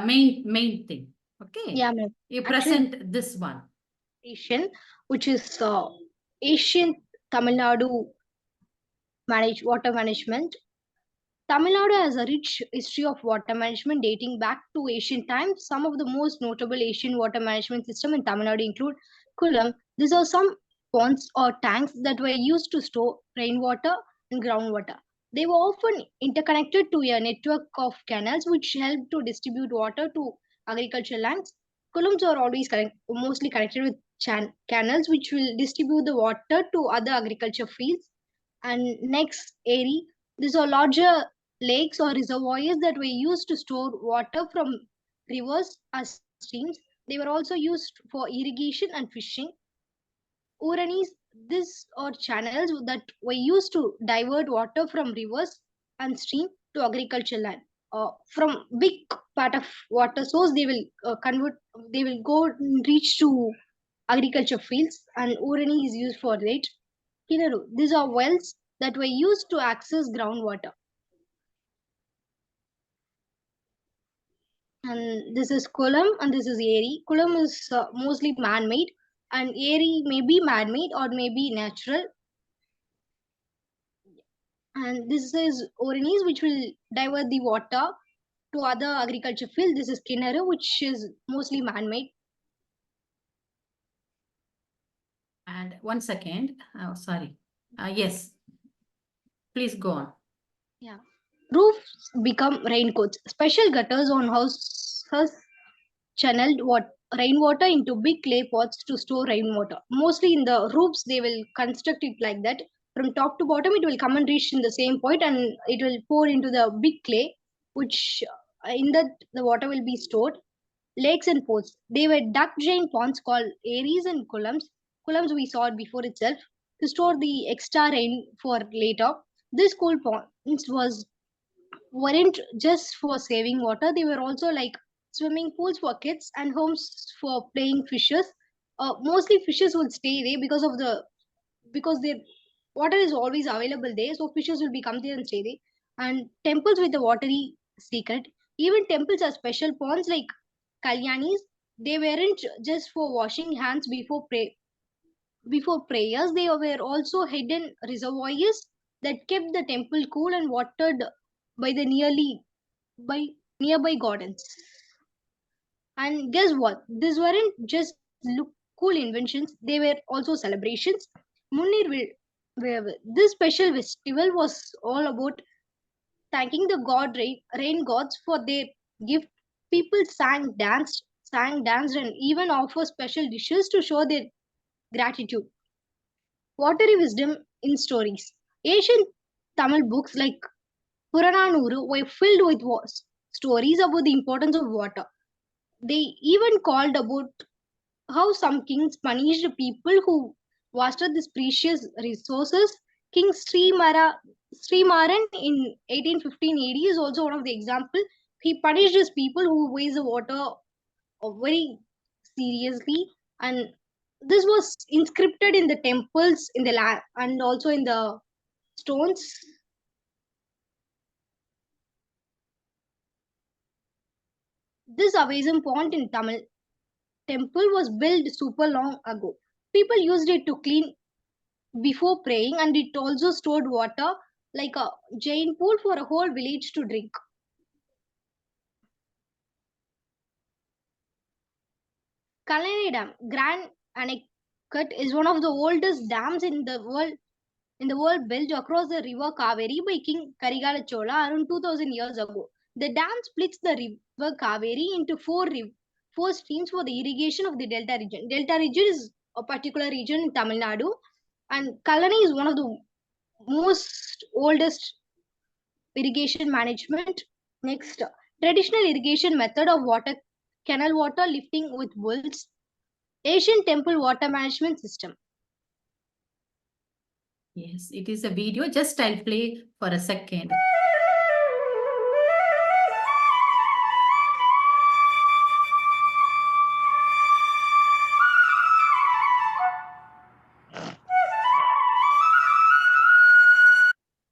main thing. Okay. Yeah, ma'am. You Actually, present this one. Asian, which is Asian Tamil Nadu water management. Tamil Nadu has a rich history of water management dating back to ancient times. Some of the most notable Asian water management systems in Tamil Nadu include Kulam. These are some ponds or tanks that were used to store rainwater and groundwater. They were often interconnected to a network of canals which helped to distribute water to agricultural lands. Columns are always mostly connected with canals which will distribute the water to other agriculture fields. And next, area. These are larger lakes or reservoirs that were used to store water from rivers or streams. They were also used for irrigation and fishing. Uranis, these are channels that were used to divert water from rivers and stream to agricultural land. From big part of water source, they will they will go reach to agriculture fields, and Urani is used for it. Kinaru, these are wells that were used to access groundwater. And this is Kulam and this is Eri. Kulam is mostly man-made and Eri may be man-made or may be natural. And this is Orinis, which will divert the water to other agriculture field. This is Kinnara, which is mostly man-made. And 1 second. Oh, sorry. Yes. Please go on. Yeah. Roofs become raincoats. Special gutters on houses channeled rainwater into big clay pots to store rainwater. Mostly in the roofs, they will construct it like that. From top to bottom, it will come and reach in the same point and it will pour into the big clay, which in that the water will be stored. Lakes and ponds. They were duck drain ponds called Aries and Kulams. Kulams we saw it before itself to store the extra rain for later. This cool ponds weren't just for saving water, they were also like swimming pools for kids and homes for playing fishes. Mostly fishes would stay there because their water is always available there, so fishes will become there and stay there. And temples with a watery secret. Even temples are special ponds like kalyanis. They weren't just for washing hands before prayers. They were also hidden reservoirs that kept the temple cool and watered by the by nearby gardens. And guess what? These weren't just look cool inventions, they were also celebrations. Munir this special festival was all about thanking the rain gods for their gift. People danced, and even offer special dishes to show their gratitude. Watery wisdom in stories. Ancient Tamil books like Purananuru were filled with stories about the importance of water. They even called about how some kings punished people who wasted these precious resources. King Srimaran in 1815 AD is also one of the example. He punished his people who waste the water very seriously, and this was inscripted in the temples in the land and also in the stones. This Avesam pond in Tamil temple was built super long ago. People used it to clean before praying, and it also stored water like a giant pool for a whole village to drink. Kalani Dam, Grand Anacut, is one of the oldest dams in the world built across the river Kaveri by King Karigala Chola around 2000 years ago. The dam splits the river Kaveri into four streams for the irrigation of the Delta region. Delta region is a particular region in Tamil Nadu, and Kalani is one of the most oldest irrigation management. Next, traditional irrigation method of canal water lifting with bulls. Asian temple water management system. Yes, it is a video. Just I'll play for a second.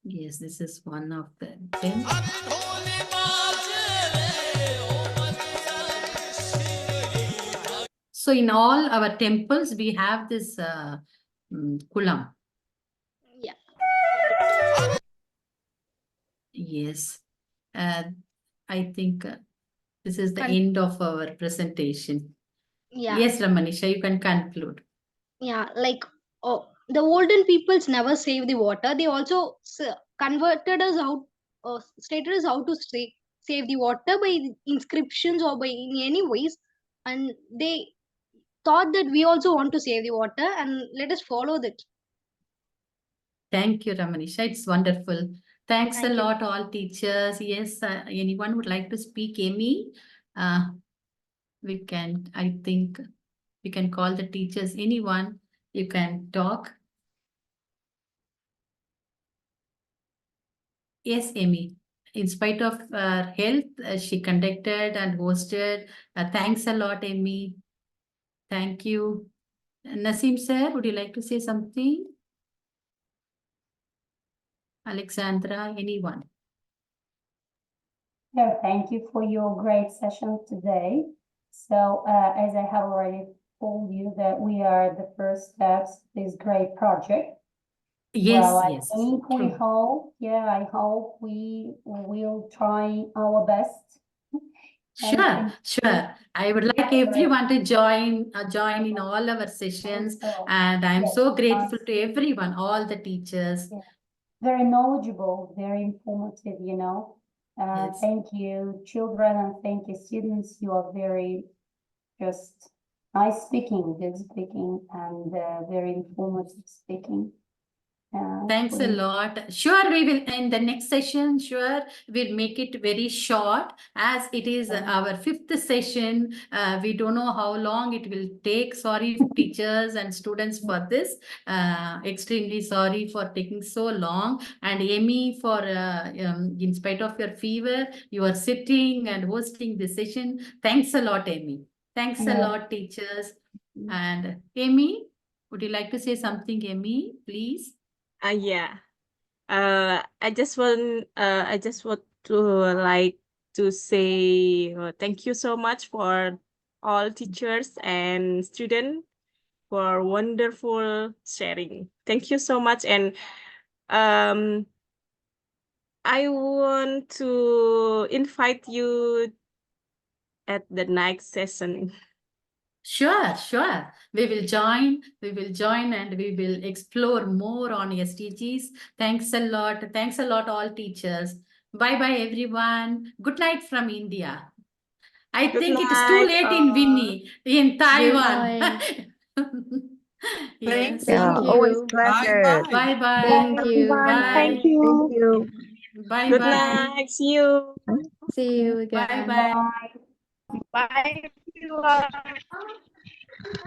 Yes, this is one of the them. So in all our temples, we have this kulam. Yeah. Yes. I think this is the end of our presentation. Yeah. Yes, Ramanisha, you can conclude. Yeah, like the olden peoples never saved the water. They also converted us out, stated us how to save the water by inscriptions or by in any ways, and they thought that we also want to save the water, and let us follow that. Thank you, Ramanisha. It's wonderful. Thanks Thank a you. lot, all teachers. Yes, anyone would like to speak, Amy? I think we can call the teachers. Anyone, you can talk. Yes, Amy. In spite of health, she conducted and hosted. Thanks a lot, Amy. Thank you. Naseem sir, would you like to say something? Alexandra, anyone? Yeah, thank you for your great session today. So, as I have already told you that we are the first steps of this great project. Yes, Well, I yes, think we true. hope, I hope we will try our best. And Sure, thank you. sure. I would like everyone to join in all our sessions, Also, and I'm yes, so grateful to everyone, all the teachers. very knowledgeable, very informative, you know. Yes. Thank you, children, and thank you, students. You are very just nice speaking, good speaking, and very informative speaking. Thanks a lot. Sure, we will in the next session. Sure, we'll make it very short as it is our fifth session. We don't know how long it will take. Sorry, teachers and students, for this. Extremely sorry for taking so long. And Amy, for in spite of your fever, you are sitting and hosting this session. Thanks a lot, Amy. Thanks a lot, teachers. And Amy, would you like to say something, Amy, please? Yeah. I just want to like to say thank you so much for all teachers and students for wonderful sharing. Thank you so much, and I want to invite you at the next session. Sure, sure. We will join and we will explore more on SDGs. Thanks a lot. Thanks a lot, all teachers. Bye-bye, everyone. Good night from India. I Good think it is too night, late in Winnie, in Taiwan. Goodbye. Yes. Yeah, Thank always you. pleasure. Bye-bye. Thank you. Everyone, thank Bye. Thank you. you. Bye-bye. Good night. See you. See you again. Bye-bye. Bye, everyone.